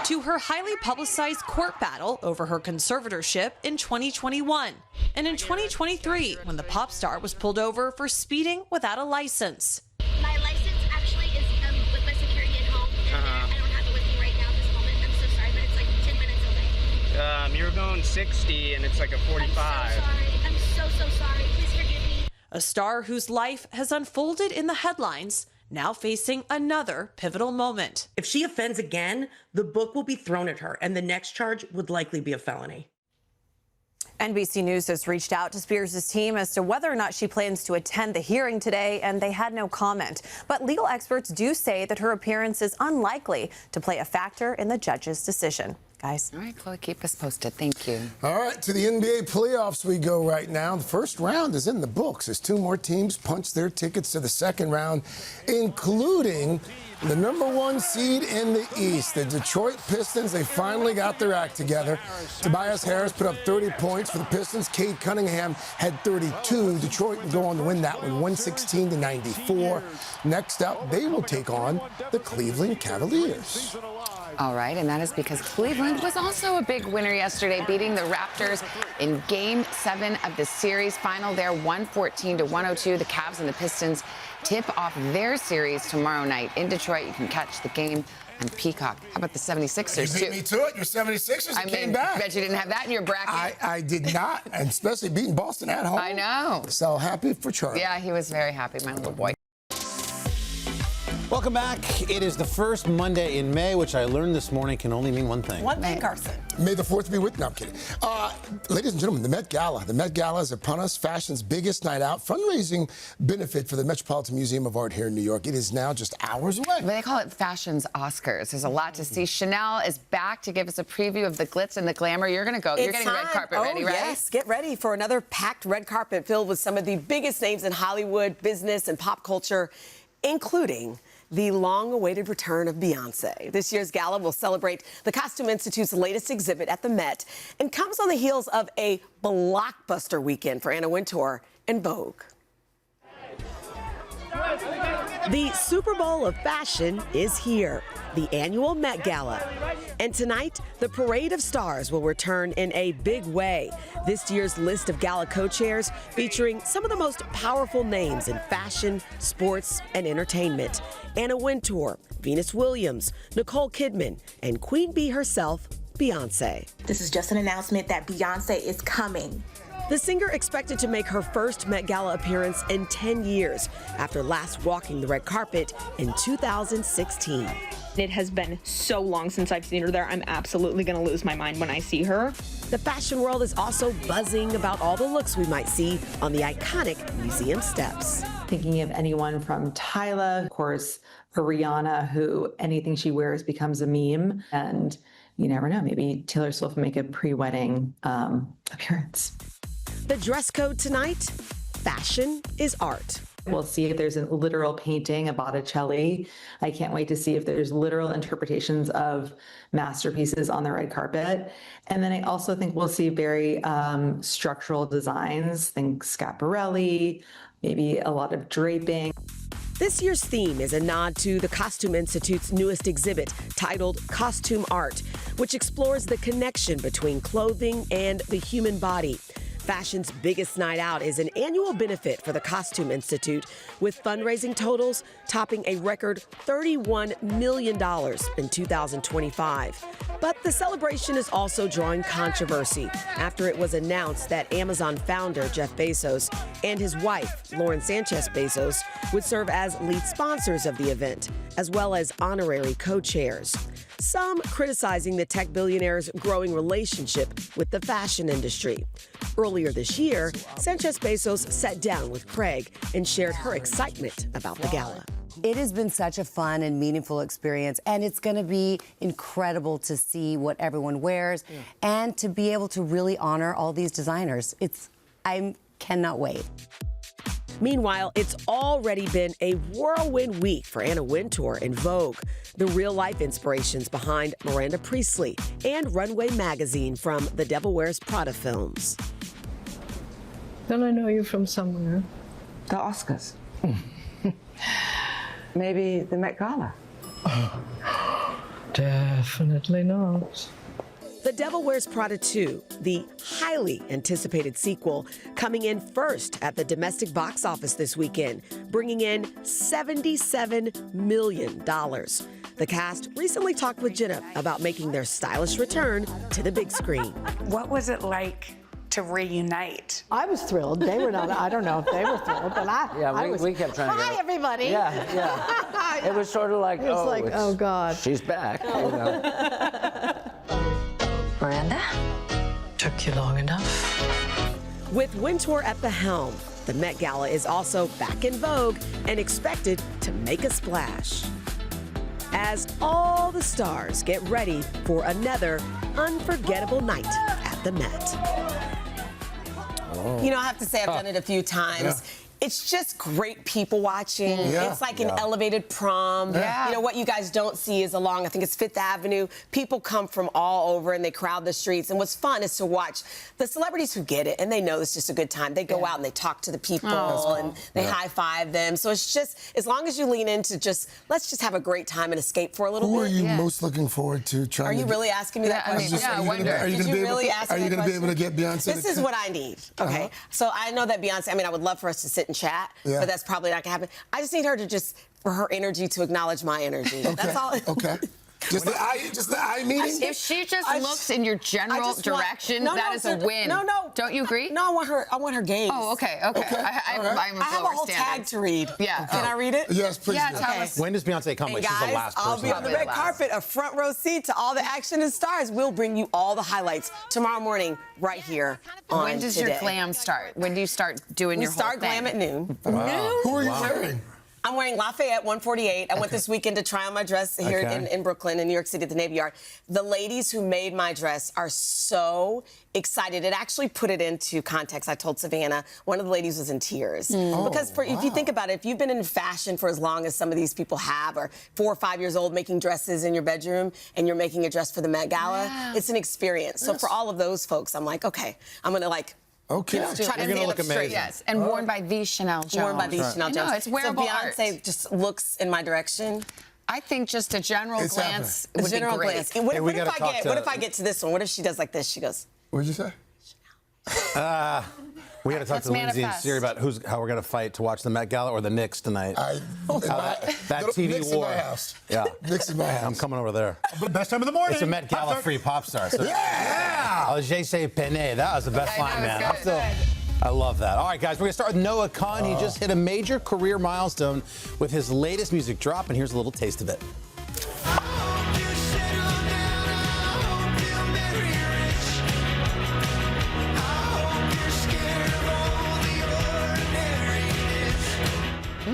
to her highly publicized court battle over her conservatorship in 2021. And in 2023, when the pop star was pulled over for speeding without a license. My license actually is with my security at home. I don't have it with me right now at this moment. I'm so sorry, but it's like 10 minutes away. You're going 60 and it's like a 45. I'm so sorry. Please forgive me. A star whose life has unfolded in the headlines, now facing another pivotal moment. If she offends again, the book will be thrown at her and the next charge would likely be a felony. NBC News has reached out to Spears' team as to whether or not she plans to attend the hearing today, and they had no comment. But legal experts do say that her appearance is unlikely to play a factor in the judge's decision. guys. All right, Chloe, keep us posted. Thank you. All right, to the NBA playoffs we go right now. The first round is in the books as 2 more teams punch their tickets to the second round, including the #1 seed in the East, the Detroit Pistons. They finally got their act together. Tobias Harris put up 30 points for the Pistons. Cade Cunningham had 32. Detroit would go on to win that one, 116-94. Next up, they will take on the Cleveland Cavaliers. All right, and that is because Cleveland was also a big winner yesterday, beating the Raptors in Game 7 of the series final there, 114-102. The Cavs and the Pistons tip off their series tomorrow night in Detroit. You can catch the game on Peacock. How about the 76ers, You beat me to it. Your 76ers came back. I bet you didn't have that in your bracket. I did not, and especially beating Boston at home. I know. So happy for Charlie. Yeah, he was very happy, my little boy. Welcome back. It is the first Monday in May, which I learned this morning can only mean one thing. One thing, Carson. May the 4th be with. No, I'm kidding. Ladies and gentlemen, the Met Gala. The Met Gala is upon us, fashion's biggest night out, fundraising benefit for the Metropolitan Museum of Art here in New York. It is now just hours away. But they call it Fashion's Oscars. There's a lot to see. Chanel is back to give us a preview of the glitz and the glamour. You're going to go. You're getting red carpet ready, right? Yes, get ready for another packed red carpet filled with some of the biggest names in Hollywood, business, and pop culture, including the long-awaited return of Beyoncé. This year's gala will celebrate the Costume Institute's latest exhibit at the Met and comes on the heels of a blockbuster weekend for Anna Wintour and Vogue. The Super Bowl of fashion is here, the annual Met Gala. And tonight, the Parade of Stars will return in a big way. This year's list of gala co-chairs featuring some of the most powerful names in fashion, sports, and entertainment. Anna Wintour, Venus Williams, Nicole Kidman, and Queen Bee herself, Beyoncé. This is just an announcement that Beyoncé is coming. The singer expected to make her first Met Gala appearance in 10 years after last walking the red carpet in 2016. It has been so long since I've seen her there. I'm absolutely going to lose my mind when I see her. The fashion world is also buzzing about all the looks we might see on the iconic museum steps. Thinking of anyone from Tyla, of course, or Rihanna, who anything she wears becomes a meme. And you never know, maybe Taylor Swift will make a pre-wedding appearance. The dress code tonight, fashion is art. We'll see if there's a literal painting of Botticelli. I can't wait to see if there's literal interpretations of masterpieces on the red carpet. And then I also think we'll see very structural designs, think Schiaparelli, maybe a lot of draping. This year's theme is a nod to the Costume Institute's newest exhibit titled Costume Art, which explores the connection between clothing and the human body. Fashion's biggest night out is an annual benefit for the Costume Institute, with fundraising totals topping a record $31 million in 2025. But the celebration is also drawing controversy after it was announced that Amazon founder Jeff Bezos and his wife, Lauren Sanchez Bezos, would serve as lead sponsors of the event, as well as honorary co-chairs. Some criticizing the tech billionaire's growing relationship with the fashion industry. Earlier this year, Sanchez Bezos sat down with Craig and shared her excitement about the gala. It has been such a fun and meaningful experience, and it's going to be incredible to see what everyone wears and to be able to really honor all these designers. I cannot wait. Meanwhile, it's already been a whirlwind week for Anna Wintour and Vogue, the real-life inspirations behind Miranda Priestley and Runway magazine from the Devil Wears Prada films. Don't I know you from somewhere? The Oscars. Maybe the Met Gala. Definitely not. The Devil Wears Prada 2, the highly anticipated sequel, coming in first at the domestic box office this weekend, bringing in $77 million. The cast recently talked with Jenna about making their stylish return to the big screen. What was it like to reunite? I was thrilled. They were not. I don't know if they were thrilled, but we kept trying to go. Hi, everybody. Yeah. It was sort of like, oh God, she's back. Oh. You know? Miranda? Took you long enough. With Wintour at the helm, the Met Gala is also back in vogue and expected to make a splash. as all the stars get ready for another unforgettable night at the Met. You know, I have to say I've done it a few times. Yeah. It's just great people watching. Yeah. It's like an elevated prom. Yeah. You know, what you guys don't see is along, I think it's Fifth Avenue. People come from all over and they crowd the streets. And what's fun is to watch the celebrities who get it and they know it's just a good time. They go out and they talk to the people and they high-five them. So it's just, as long as you lean into just, let's just have a great time and escape for a little Who bit. are you most looking forward to trying Are to you really asking me that question? I wonder. Are you going to be able to get Beyonce? This is what I need, okay? So I know that Beyonce, I mean, I would love for us to sit and chat, but that's probably not going to happen. I just need her to for her energy to acknowledge my energy. Okay. That's all. Okay. Just the eye meeting? If she just looks in your general direction, that is a win. No. Don't you agree? No, I want her gaze. Oh, okay. Okay. I have a whole tag to read. Yeah. Can I read it? Yes, please. Yeah, tell us. When does Beyonce come? And She's guys, the last person. I'll be on the red carpet, a front row seat to all the action and stars. We'll bring you all the highlights tomorrow morning right here on When does your glam start? When do you start doing your whole thing? We start glam at noon. Wow. Who are you wearing? I'm wearing Lafayette 148. I went this weekend to try on my dress here in Brooklyn, in New York City, at the Navy Yard. The ladies who made my dress are so excited. It actually put it into context. I told Savannah, one of the ladies was in tears. Because if you think about it, if you've been in fashion for as long as some of these people have, or 4 or 5 years old making dresses in your bedroom, and you're making a dress for the Met Gala, it's an experience. So for all of those folks, I'm like, okay, I'm going to Okay. try to stand up straight. Yes, and worn by the Chanel Jones. Worn by the Chanel Jones. No, it's wearable art. So Beyonce just looks in my direction. I think just a general glance would be great. What if I get to this one? What if she does like this? She goes. What'd you say? We got to talk to Lindsay and Siri about how we're going to fight to watch the Met Gala or the Knicks tonight. That TV Knicks war. in my house. Yeah. Knicks in my house. I'm coming over there. Best time of the morning. It's a Met Gala free pop star. So J'ai say penne. That was the best line, man. I love that. All right, guys, we're going to start with Noah Kahan. He just hit a major career milestone with his latest music drop, and here's a little taste of it.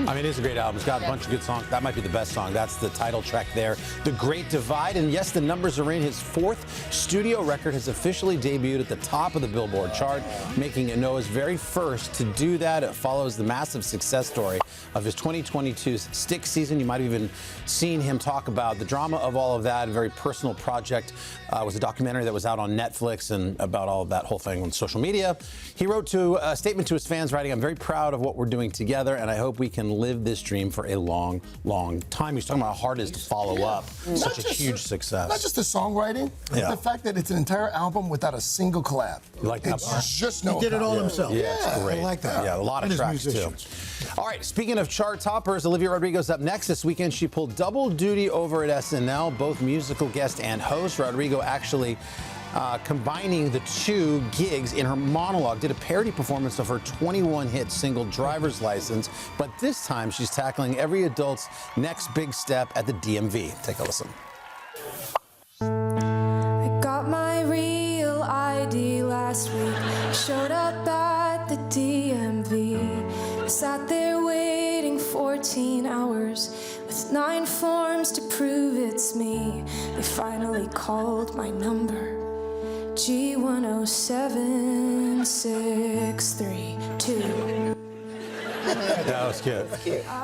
I mean, it is a great album. It's got a bunch of good songs. That might be the best song. That's the title track there. The Great Divide. And yes, the numbers are in. His 4th studio record has officially debuted at the top of the Billboard chart, making it Noah's very first to do that. It follows the massive success story of his 2022 Stick season. You might have even seen him talk about the drama of all of that. A very personal project. It was a documentary that was out on Netflix and about all of that whole thing on social media. He wrote a statement to his fans writing, "I'm very proud of what we're doing together, and I hope we can live this dream for a long, long time." He's talking about how hard it is to follow up such a huge success. Not just the songwriting, but the fact that it's an entire album without a single collab. You like that part? Just He did it all himself. Yeah, it's great. I like that. Yeah, a lot of tracks, too. All right, speaking of chart toppers, Olivia Rodrigo's up next this weekend. She pulled double duty over at SNL, both musical guest and host. Rodrigo actually combining the two gigs in her monologue, did a parody performance of her 21-hit single Driver's License, but this time she's tackling every adult's next big step at the DMV. Take a listen. I got my real ID last week, showed up at the DMV, sat there waiting 14 hours with 9 forms to prove it's me. They finally called my number. G107632. That was good.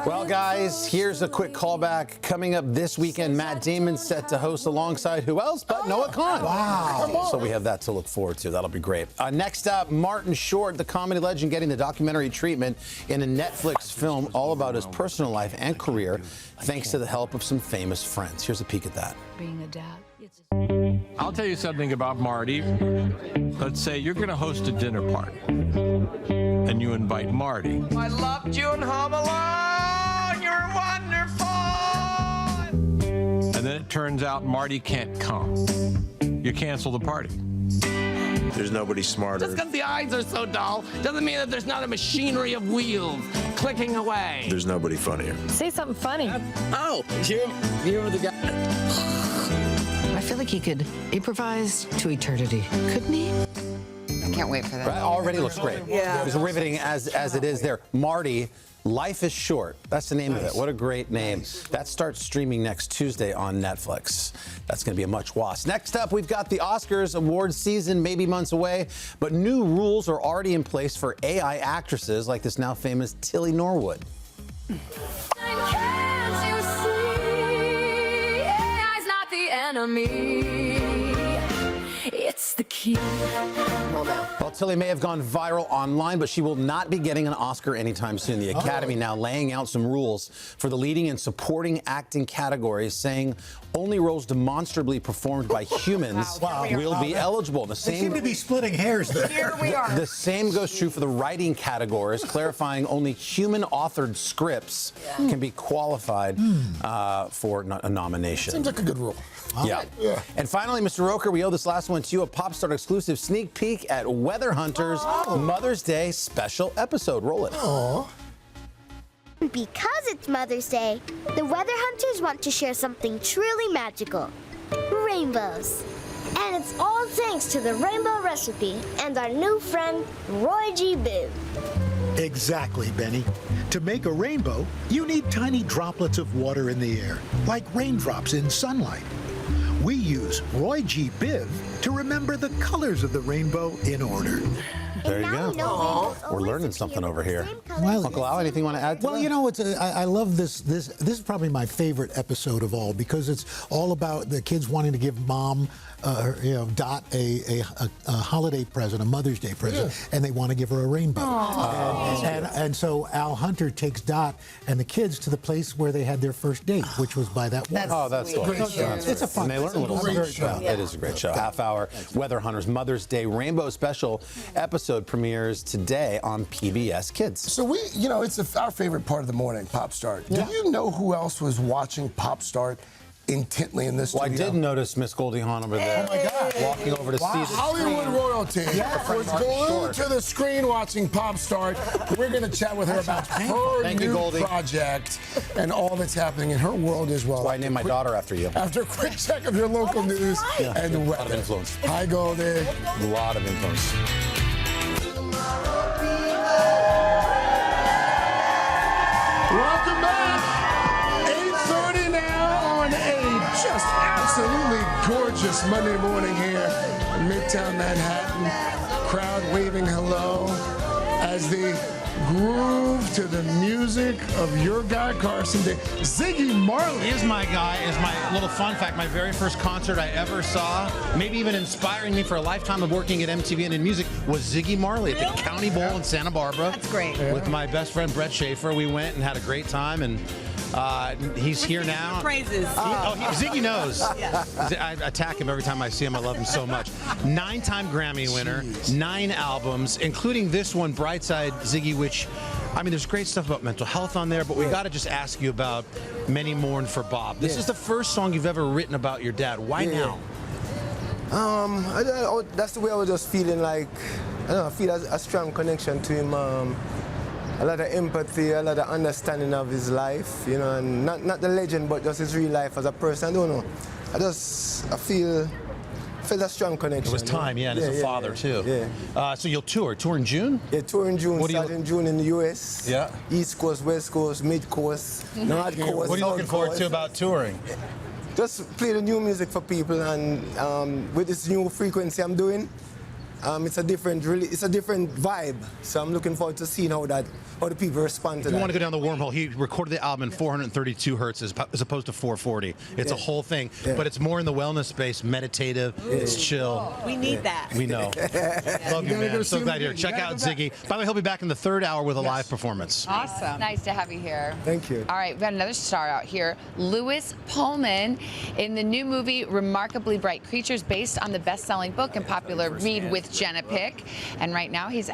Well, guys, here's a quick callback. Coming up this weekend, Matt Damon's set to host alongside who else but Noah Kahan. Wow. So we have that to look forward to. That'll be great. Next up, Martin Short, the comedy legend, getting the documentary treatment in a Netflix film all about his personal life and career, thanks to the help of some famous friends. Here's a peek at that. Being a dad. I'll tell you something about Marty. Let's say you're going to host a dinner party, and you invite Marty. I loved you in Home Alone. You're wonderful. And then it turns out Marty can't come. You cancel the party. There's nobody smarter. Just because the eyes are so dull doesn't mean that there's not a machinery of wheels clicking away. There's nobody funnier. Say something funny. Oh, you're the guy. I feel like he could improvise to eternity, couldn't he? I can't wait for that. Already looks great. Yeah. It's riveting as it is there. Marty, Life is Short. That's the name of it. What a great name. That starts streaming next Tuesday on Netflix. That's going to be a much watch. Next up, we've got the Oscars awards season, maybe months away, but new rules are already in place for AI actresses like this now famous Tilly Norwood. AI's not the enemy. It's the key. Well, Tilly may have gone viral online, but she will not be getting an Oscar anytime soon. The Academy now laying out some rules for the leading and supporting acting categories, saying only roles demonstrably performed by humans will be eligible. The same, they seem to be splitting hairs there. Here we are. The same goes true for the writing categories, clarifying only human-authored scripts can be qualified for a nomination. Seems like a good rule. Yeah. And finally, Mr. Roker, we owe this last one to you, a Pop Star exclusive sneak peek at Weather Hunter's Mother's Day special episode. Roll it. Because it's Mother's Day, the Weather Hunters want to share something truly magical. Rainbows. And it's all thanks to the Rainbow Recipe and our new friend, Roy G. Biv. Exactly, Benny. To make a rainbow, you need tiny droplets of water in the air, like raindrops in sunlight. We use Roy G. Biv to remember the colors of the rainbow in order. There you go. We're learning something over here. Uncle Al, anything you want to add to that? Well, you know, I love this. This is probably my favorite episode of all because it's all about the kids wanting to give mom, Dot, a holiday present, a Mother's Day present, and they want to give her a rainbow. And so Al Hunter takes Dot and the kids to the place where they had their first date, which was by that water. That's cool. It's a fun. And they learn a little. It is a great show. Half-hour Weather Hunters Mother's Day Rainbow Special episode premieres today on PBS Kids. So it's our favorite part of the morning, Pop Start. Do you know who else was watching Pop Start intently in this studio? Well, I did notice Miss Goldie Hawn over there. Oh my God. Walking over to see the Hollywood royalty was glued to the screen watching Pop Start. We're going to chat with her about her new project and all that's happening in her world as well. That's why I named my daughter after you. After a quick check of your local news and the weather. A lot of influence. Hi, Goldie. A lot of influence. Welcome back. 8:30 now on a just absolutely gorgeous Monday morning here in Midtown Manhattan. Crowd waving hello as they groove to the music of your guy Carson Day. Ziggy Marley is my guy. Is my little fun fact. My very first concert I ever saw, maybe even inspiring me for a lifetime of working at MTV and in music, was Ziggy Marley at the County Bowl in Santa Barbara. That's great. With my best friend Brett Schaefer, we went and had a great time. And he's here now. Praises. Ziggy knows. Yeah. I attack him every time I see him. I love him so much. 9-time Grammy winner, 9 albums, including this one, Brightside Ziggy, which, I mean, there's great stuff about mental health on there, but we got to just ask you about Many Mourn for Bob. This is the first song you've ever written about your dad. Why now? That's the way I was just feeling like, I feel a strong connection to him. A lot of empathy, a lot of understanding of his life, and not the legend, but just his real life as a person. I don't know. I feel a strong connection. It was time, and as a father, too. So you'll tour in June? Yeah, tour in June. Start in June in the U.S. Yeah. East Coast, West Coast, Mid Coast, North Coast. What are you looking forward to about touring? Just play the new music for people, and with this new frequency I'm doing, it's a different vibe. So I'm looking forward to seeing how the people respond to that. If you want to go down the wormhole, he recorded the album in 432 hertz as opposed to 440. It's a whole thing, but it's more in the wellness space, meditative, it's chill. We need that. We know. Love you, man. So glad you're here. Check out Ziggy. By the way, he'll be back in the third hour with a live performance. Awesome. Nice to have you here. Thank you. All right, we've got another star out here, Louis Pullman, in the new movie Remarkably Bright Creatures, based on the best-selling book and popular read with Jenna Pick. And right now he's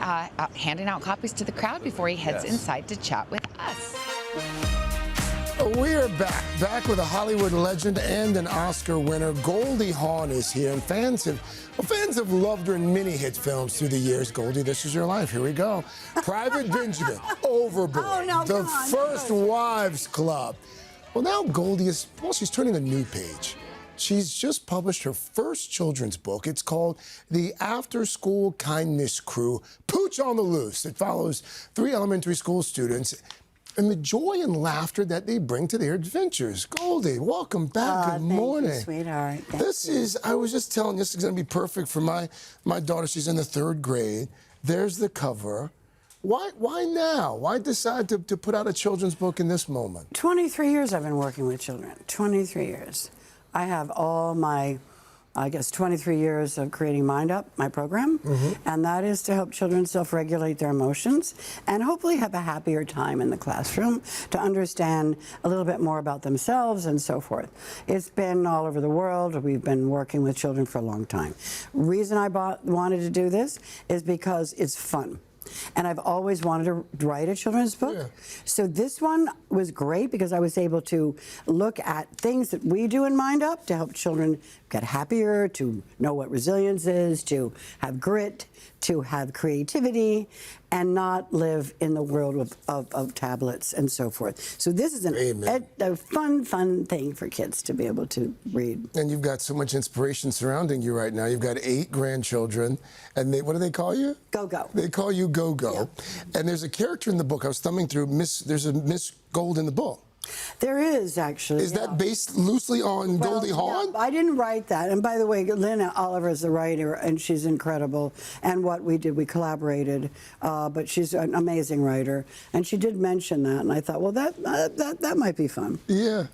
handing out copies to the crowd before he heads inside to chat with us. We're back with a Hollywood legend and an Oscar winner. Goldie Hawn is here, and fans have loved her in many hit films through the years. Goldie, this is your life. Here we go. Private Benjamin, Overboard, The First Wives Club. Well, now Goldie she's turning a new page. She's just published her first children's book. It's called The After School Kindness Crew, Pooch on the Loose. It follows 3 elementary school students and the joy and laughter that they bring to their adventures. Goldie, welcome back. Good morning. Thank you, sweetheart. I was just telling you, this is going to be perfect for my daughter. She's in the 3rd grade. There's the cover. Why now? Why decide to put out a children's book in this moment? 23 years I've been working with children. 23 years. I have all my, 23 years of creating Mind Up, my program, and that is to help children self-regulate their emotions and hopefully have a happier time in the classroom, to understand a little bit more about themselves and so forth. It's been all over the world. We've been working with children for a long time. Reason I wanted to do this is because it's fun. And I've always wanted to write a children's book. Yeah. So this one was great because I was able to look at things that we do in Mind Up to help children get happier, to know what resilience is, to have grit, to have creativity, and not live in the world of tablets and so forth. So this is a fun thing for kids to be able to read. And you've got so much inspiration surrounding you right now. You've got 8 grandchildren, and what do they call you? Go-Go. They call you Go-Go. Yeah. And there's a character in the book, I was thumbing through, there's a Miss Gold in the book. There is, actually. Is that based loosely on Goldie Hawn? No, I didn't write that. And by the way, Lynn Oliver is the writer, and she's incredible. And what we did, we collaborated. But she's an amazing writer. And she did mention that, and I thought, well, that might be fun. Yeah.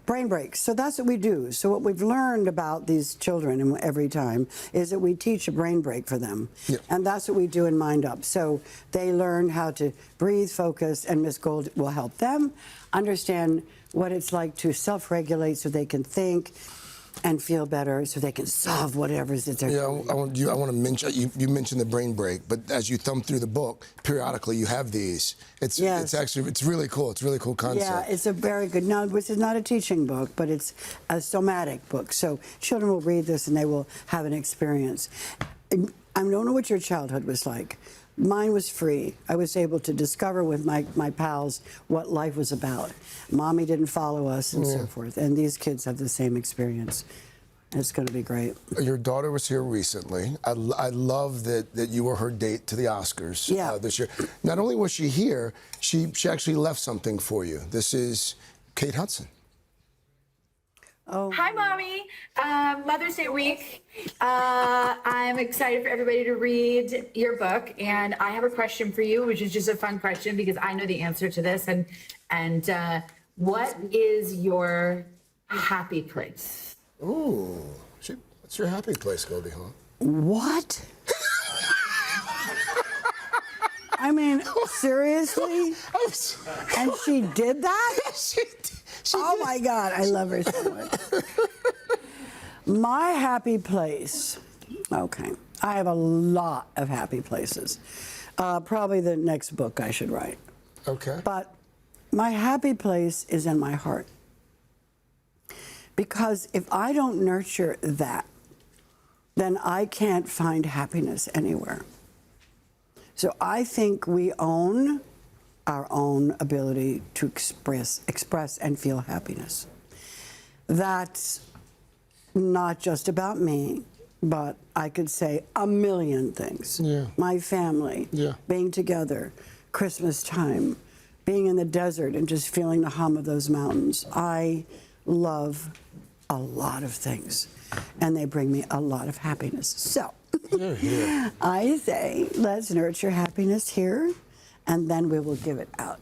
Brain breaks. So that's what we do. So what we've learned about these children every time is that we teach a brain break for them. Yeah. And that's what we do in Mind Up. So they learn how to breathe, focus, and Miss Gold will help them understand what it's like to self-regulate so they can think and feel better, so they can solve whatever it is that they're doing. I want to mention, you mentioned the brain break, but as you thumb through the book, periodically you have these. It's really cool. It's a really cool concept. Yeah, it's a very good, this is not a teaching book, but it's a somatic book. So children will read this and they will have an experience. I don't know what your childhood was like. Mine was free. I was able to discover with my pals what life was about. Mommy didn't follow us and so forth. And these kids have the same experience. It's going to be great. Your daughter was here recently. I love that you were her date to the Oscars this year. Not only was she here, she actually left something for you. This is Kate Hudson. Oh. Hi, Mommy. Mother's Day week. I'm excited for everybody to read your book, and I have a question for you, which is just a fun question because I know the answer to this. And what is your happy place? Ooh, what's your happy place, Goldie Hawn? What? I mean, seriously? And she did that? Oh my God, I love her so much. My happy place. Okay, I have a lot of happy places. Probably the next book I should write. Okay. But my happy place is in my heart. Because if I don't nurture that, then I can't find happiness anywhere. So I think we own our own ability to express and feel happiness. That's not just about me, but I could say a million things. Yeah. My family, being together, Christmas time, being in the desert and just feeling the hum of those mountains. I love a lot of things, and they bring me a lot of happiness. So I say, let's nurture happiness here, and then we will give it out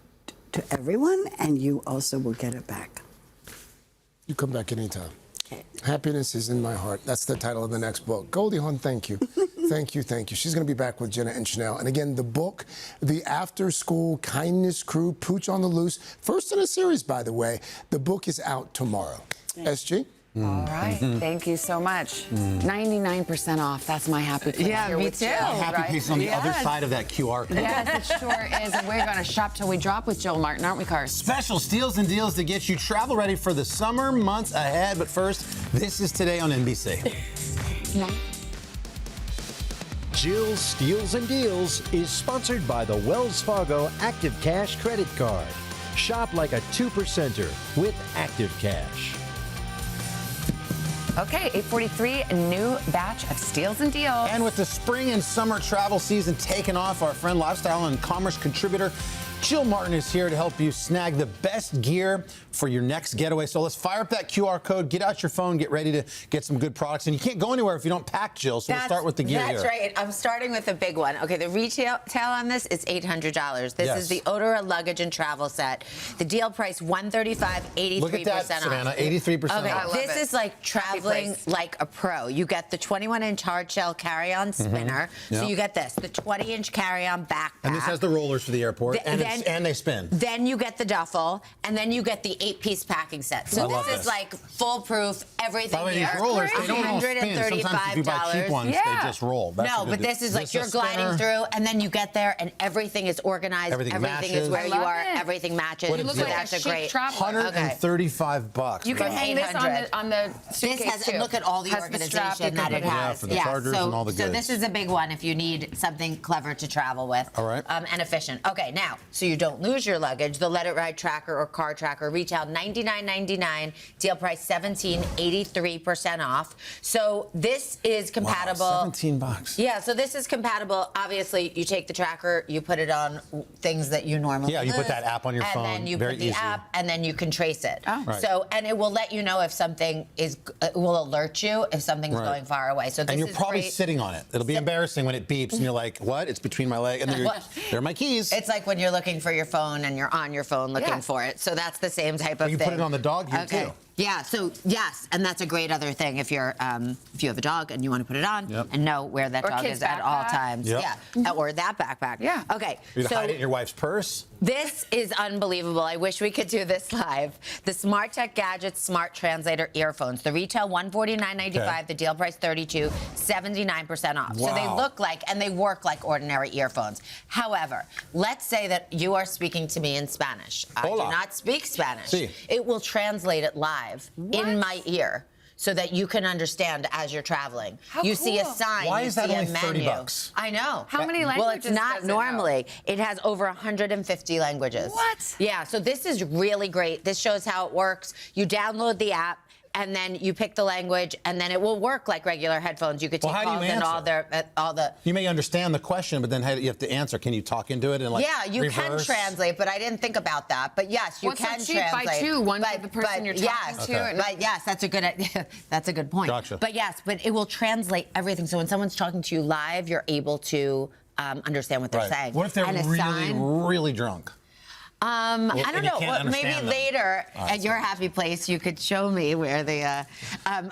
to everyone, and you also will get it back. You come back anytime. Okay. Happiness is in my heart. That's the title of the next book. Goldie Hawn, thank you. Thank you. She's going to be back with Jenna and Chanel. And again, the book, The After School Kindness Crew, Pooch on the Loose. First in a series, by the way. The book is out tomorrow. SG? All right. Thank you so much. 99% off. That's my happy place. Yeah, here me with too. Jill, Happy place on the other side of that QR code. Yes, it sure is. And we're going to shop till we drop with Jill Martin, aren't we, Cars? Special steals and deals to get you travel ready for the summer months ahead. But first, this is Today on NBC. Jill's Steals and Deals is sponsored by the Wells Fargo Active Cash Credit Card. Shop like a 2%er with Active Cash. Okay, 8:43, a new batch of steals and deals. And with the spring and summer travel season taking off, our friend, lifestyle and commerce contributor Jill Martin is here to help you snag the best gear for your next getaway. So let's fire up that QR code, get out your phone, get ready to get some good products. And you can't go anywhere if you don't pack, Jill. So we'll start with the gear That's here. right. I'm starting with a big one. Okay, the retail on this is $800. This is the Odora luggage and travel set. The deal price $135, 83% Look at that, off. Savannah, 83% okay, off. this is like traveling like a pro. You get the 21-inch hard shell carry-on spinner. So you get this, the 20-inch carry-on backpack. And this has the rollers for the airport, and they spin. Then you get the duffel, and then you get the 8-piece packing set. So this is like foolproof, everything. By the way, these rollers, they don't all spin. Sometimes if you buy cheap ones, they just roll. That's no, but this is like you're gliding through, and then you get there, and everything is organized. Everything is where you are. Everything matches. You look like That's a a great. chic traveler. $135. You can hang this on the suitcase This has, too. look at all the Has the strap organization that it has. Yeah, for the chargers and all the So goods. this is a big one if you need something clever to travel with. All right. And efficient. Okay, now, so you don't lose your luggage, the Let It Ride tracker or car tracker retail $99.99, deal price $17, 83% off. So this is compatible. Wow, $17. Yeah, so this is compatible. Obviously, you take the tracker, you put it on things that you normally Yeah, you put lose, that app on your phone. and then you Very put the easy. app, and then you can trace it. Oh. Right. So, and it will let you know if something is, it will alert you if something's Right. going far away. So this And you're is probably great. sitting on it. It'll be embarrassing when it beeps and you're like, what? It's between my legs. And then there are my keys. It's like when you're looking for your phone and you're on your phone looking for it. So that's the same type of You thing. put it on the dog here, too. Yeah, so yes, and that's a great other thing if you're if you have a dog and you want to put it on and know where that Or dog kid's is at all backpack. times. Yep. Yeah, or that backpack. Yeah. Okay. You'd so hide it in your wife's purse. this is unbelievable. I wish we could do this live. The Smart Tech Gadgets Smart Translator earphones. The retail $149.95. The deal price $32, 79% off. So they Wow. look like and they work like ordinary earphones. However, let's say that you are speaking to me in Spanish. I do Hola. not speak Spanish. Sí. It will translate it live in my ear, so that you can understand as you're traveling. How you see a cool. sign. Why you is that see only a menu. $30? I know. How many Well, it's languages not does it know? normally. It has over 150 languages. What? Yeah, so this is really great. This shows how it works. You download the app, and then you pick the language, and then it will work like regular headphones. You could take Well, how do you calls and all the. You may understand the question, but then you have to answer. Can you talk into it and like Yeah, you can reverse? translate, but I didn't think about that. But yes, you Well, so can cheap, buy translate. two, one for the person you're talking yes, to, and- But yes, that's a good that's a good point. Gotcha. But yes, but it will translate everything. So when someone's talking to you live, you're able to understand what they're Right. saying. What if they're And a really, sign- really drunk? I don't and you know. can't Well, maybe understand them. later All right, at your happy place, you could show me where the.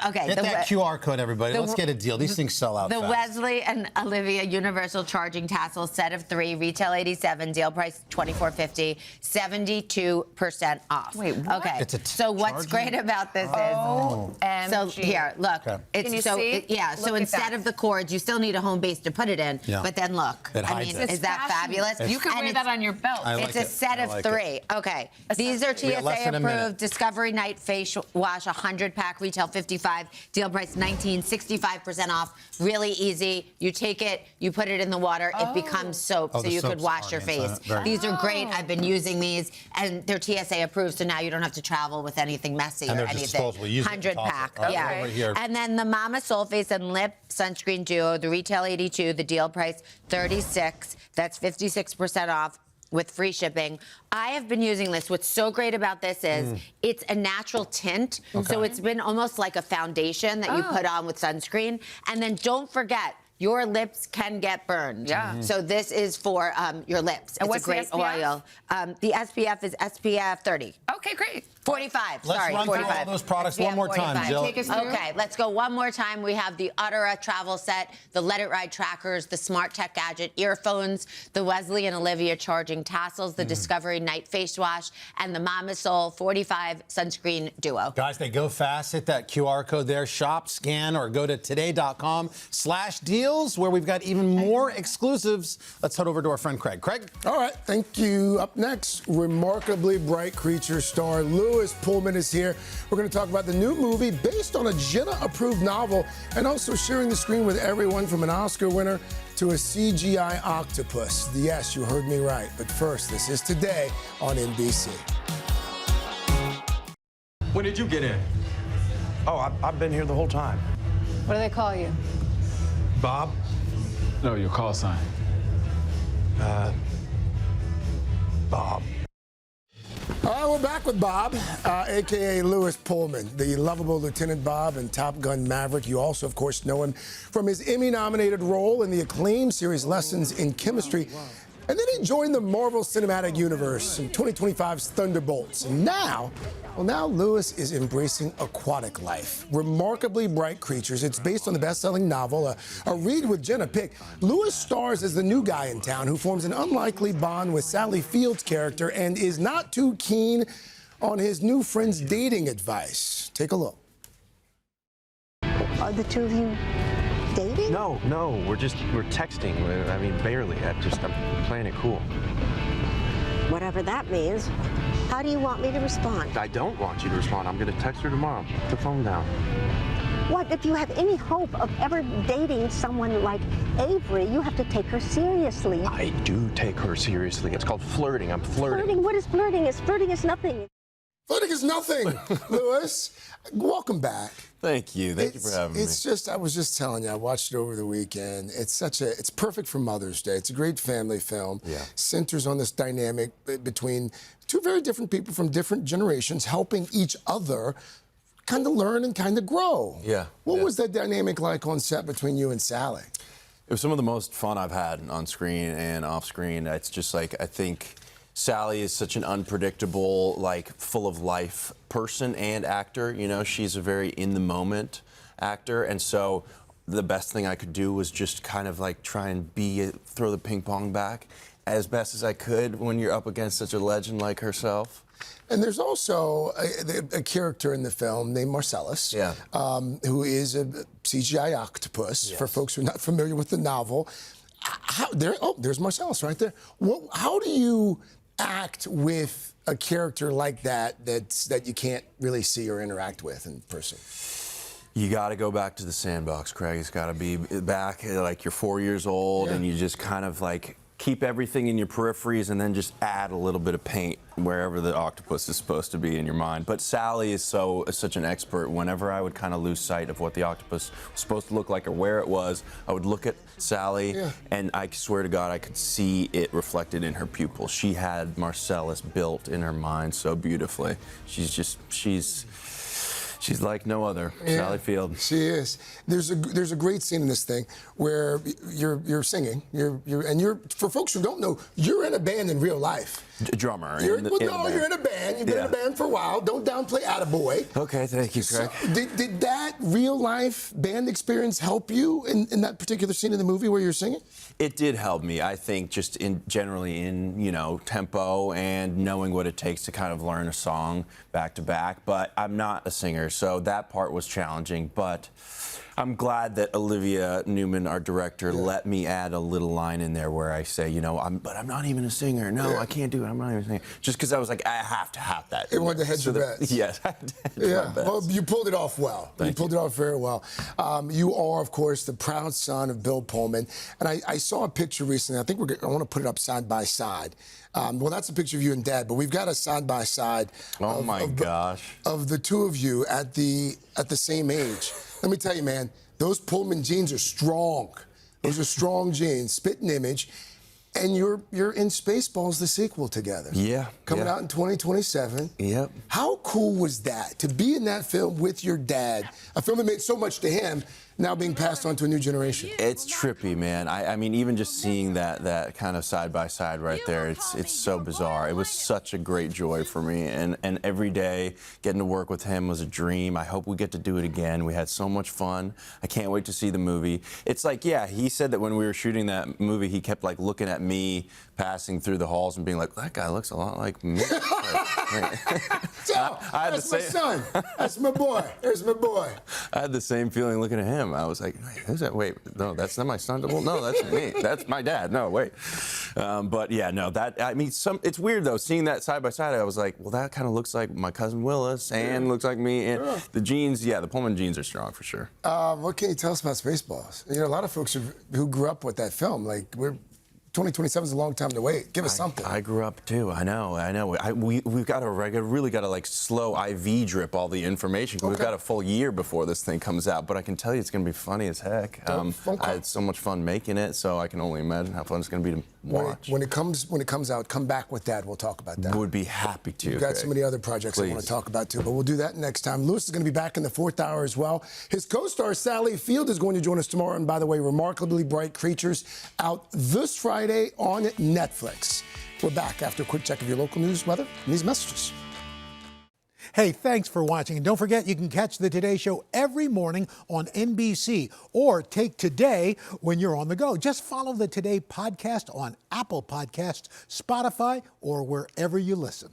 Okay. Get that QR code, everybody. the- Let's get a deal. These things sell out The fast. Wesley and Olivia Universal Charging Tassel set of 3, retail $87, deal price $24.50, 72% off. Wait, what? Okay. It's a so what's charging? great about this is, so OMG. here, look. Okay. It's Can you so see? yeah. So Look at instead that. of the cords, you still need a home base to put it in. Yeah. But then look. It I hides mean, it. is that fabulous? You can And wear it's- that on your belt. I like it's a it. set I of like 3. Okay. These are We got less TSA than a minute. approved. Discovery Night Face Wash 100-pack, retail $55, deal price $19, 65% off. Really easy. You take it, you put it in the water, it becomes soap, Oh, so the you could soap's wash your already face. inside. Very These are great. I've been using these, and they're TSA approved, so now you don't have to travel with anything messy And or they're just anything. disposable. Use it and toss it. 100-pack, All right, yeah. over here. And then the Mama Soul Face and Lip Sunscreen Duo, the retail $82, the deal price $36. That's 56% off with free shipping. I have been using this. What's so great about this is it's a natural tint. So it's been almost like a foundation that you put on with sunscreen. And then don't forget, your lips can get burned. Yeah. So this is for your lips. And it's what's a great the SPF? oil. The SPF is SPF 30. Okay, great. 45. Let's Sorry, run through 45. all those products Yeah, one more time, 45. Jill. Take us through. Okay, let's go one more time. We have the Odora travel set, the Let It Ride trackers, the Smart Tech Gadget earphones, the Wesley and Olivia charging tassels, the Discovery Night face wash, and the Mama Soul 45 sunscreen duo. Guys, they go fast. Hit that QR code there. Shop, scan, or go to today.com/deals, where we've got even more exclusives. Let's head over to our friend Craig. Craig? All right, thank you. Up next, remarkably bright creature star Louis Pullman is here. We're going to talk about the new movie based on a Jenna-approved novel and also sharing the screen with everyone from an Oscar winner to a CGI octopus. Yes, you heard me right. But first, this is Today on NBC. When did you get in? Oh, I've been here the whole time. What do they call you? Bob? No, your call sign. Bob. All right, we're back with Bob, a.k.a. Lewis Pullman, the lovable Lieutenant Bob in Top Gun Maverick. You also, of course, know him from his Emmy-nominated role in the acclaimed series Lessons in Chemistry. And then he joined the Marvel Cinematic Universe in 2025's Thunderbolts. And now Lewis is embracing aquatic life. Remarkably Bright Creatures. It's based on the best-selling novel, a read with Jenna Pick. Lewis stars as the new guy in town who forms an unlikely bond with Sally Field's character and is not too keen on his new friend's dating advice. Take a look. Are the two of you dating? No, we're texting. I mean, barely. I'm playing it cool. Whatever that means. How do you want me to respond? I don't want you to respond. I'm going to text her tomorrow. Put the phone down. What, if you have any hope of ever dating someone like Avery, you have to take her seriously. I do take her seriously. It's called flirting. I'm flirting. Flirting? What is flirting? Flirting is nothing. Flirting is nothing, Lewis. Welcome back. Thank you. Thank you for having me. It's just, I was just telling you, I watched it over the weekend. It's perfect for Mother's Day. It's a great family film. Yeah. Centers on this dynamic between two very different people from different generations helping each other kind of learn and kind of grow. Yeah. What was that dynamic like on set between you and Sally? It was some of the most fun I've had on screen and off screen. It's just like, I think Sally is such an unpredictable, like, full of life person and actor. You know, she's a very in the moment actor. And so the best thing I could do was just kind of like try and throw the ping pong back as best as I could when you're up against such a legend like herself. And there's also a character in the film named Marcellus, who is a CGI octopus, for folks who are not familiar with the novel. There's Marcellus right there. How do you act with a character like that you can't really see or interact with in person? You got to go back to the sandbox, Craig. It's got to be back like you're 4 years old, and you just kind of like keep everything in your peripheries and then just add a little bit of paint wherever the octopus is supposed to be in your mind. But Sally is such an expert. Whenever I would kind of lose sight of what the octopus was supposed to look like or where it was, I would look at Sally, and I swear to God, I could see it reflected in her pupils. She had Marcellus built in her mind so beautifully. She's like no other, Sally Field. She is. There's a great scene in this thing where you're singing. You're for folks who don't know, you're in a band in real life. Drummer. You're in a band. You've been in a band for a while. Don't downplay Attaboy. Okay, thank you, Craig. So, did that real life band experience help you in that particular scene in the movie where you're singing? It did help me, I think, just generally in tempo and knowing what it takes to kind of learn a song back to back. But I'm not a singer, so that part was challenging. But I'm glad that Olivia Newman, our director, let me add a little line in there where I say, but I'm not even a singer. No, I can't do it. I'm not even a singer. Just because I was like, I have to have that. It wanted to hedge your bets. Yes, I had to hedge my bets. Well, you pulled it off well. You pulled it off very well. You are, of course, the proud son of Bill Pullman. And I saw a picture recently. I think I want to put it up side by side. Well, that's a picture of you and Dad, but we've got a side by side. Oh my gosh! Of the two of you at the same age. Let me tell you, man, those Pullman genes are strong. Those are strong genes. Spitting image. And you're in Spaceballs, the sequel, together. Yeah. Coming out in 2027. Yep. How cool was that, to be in that film with your dad? A film that meant so much to him, now being passed on to a new generation. It's trippy, man. I mean, even just seeing that kind of side by side right there, it's so bizarre. It was such a great joy for me, and every day getting to work with him was a dream. I hope we get to do it again. We had so much fun. I can't wait to see the movie. It's like, he said that when we were shooting that movie, he kept like looking at me passing through the halls and being like, that guy looks a lot like me. That's my son. That's my boy. There's my boy. I had the same feeling looking at him. I was like, who's that? Wait, no, that's not my son. Well, no, that's me. That's my dad. No, wait. But yeah, no, it's weird though, seeing that side by side, I was like, well, that kind of looks like my cousin Willis and looks like me. And the genes, the Pullman genes are strong for sure. What can you tell us about Spaceballs? A lot of folks who grew up with that film, like, we're 2027 is a long time to wait. Give us something. I grew up too. I know. We've got to really got to like slow IV drip all the information. We've got a full year before this thing comes out. But I can tell you, it's going to be funny as heck. I had so much fun making it, so I can only imagine how fun it's going to be to watch. When it comes out, come back with that. We'll talk about that. Would be happy to. We've got so many other projects I want to talk about too, but we'll do that next time. Lewis is going to be back in the 4th hour as well. His co-star Sally Field is going to join us tomorrow. And by the way, Remarkably Bright Creatures out this Friday on Netflix. We're back after a quick check of your local news, weather, and these messages. Hey, thanks for watching. And don't forget, you can catch the Today Show every morning on NBC or take Today when you're on the go. Just follow the Today podcast on Apple Podcasts, Spotify, or wherever you listen.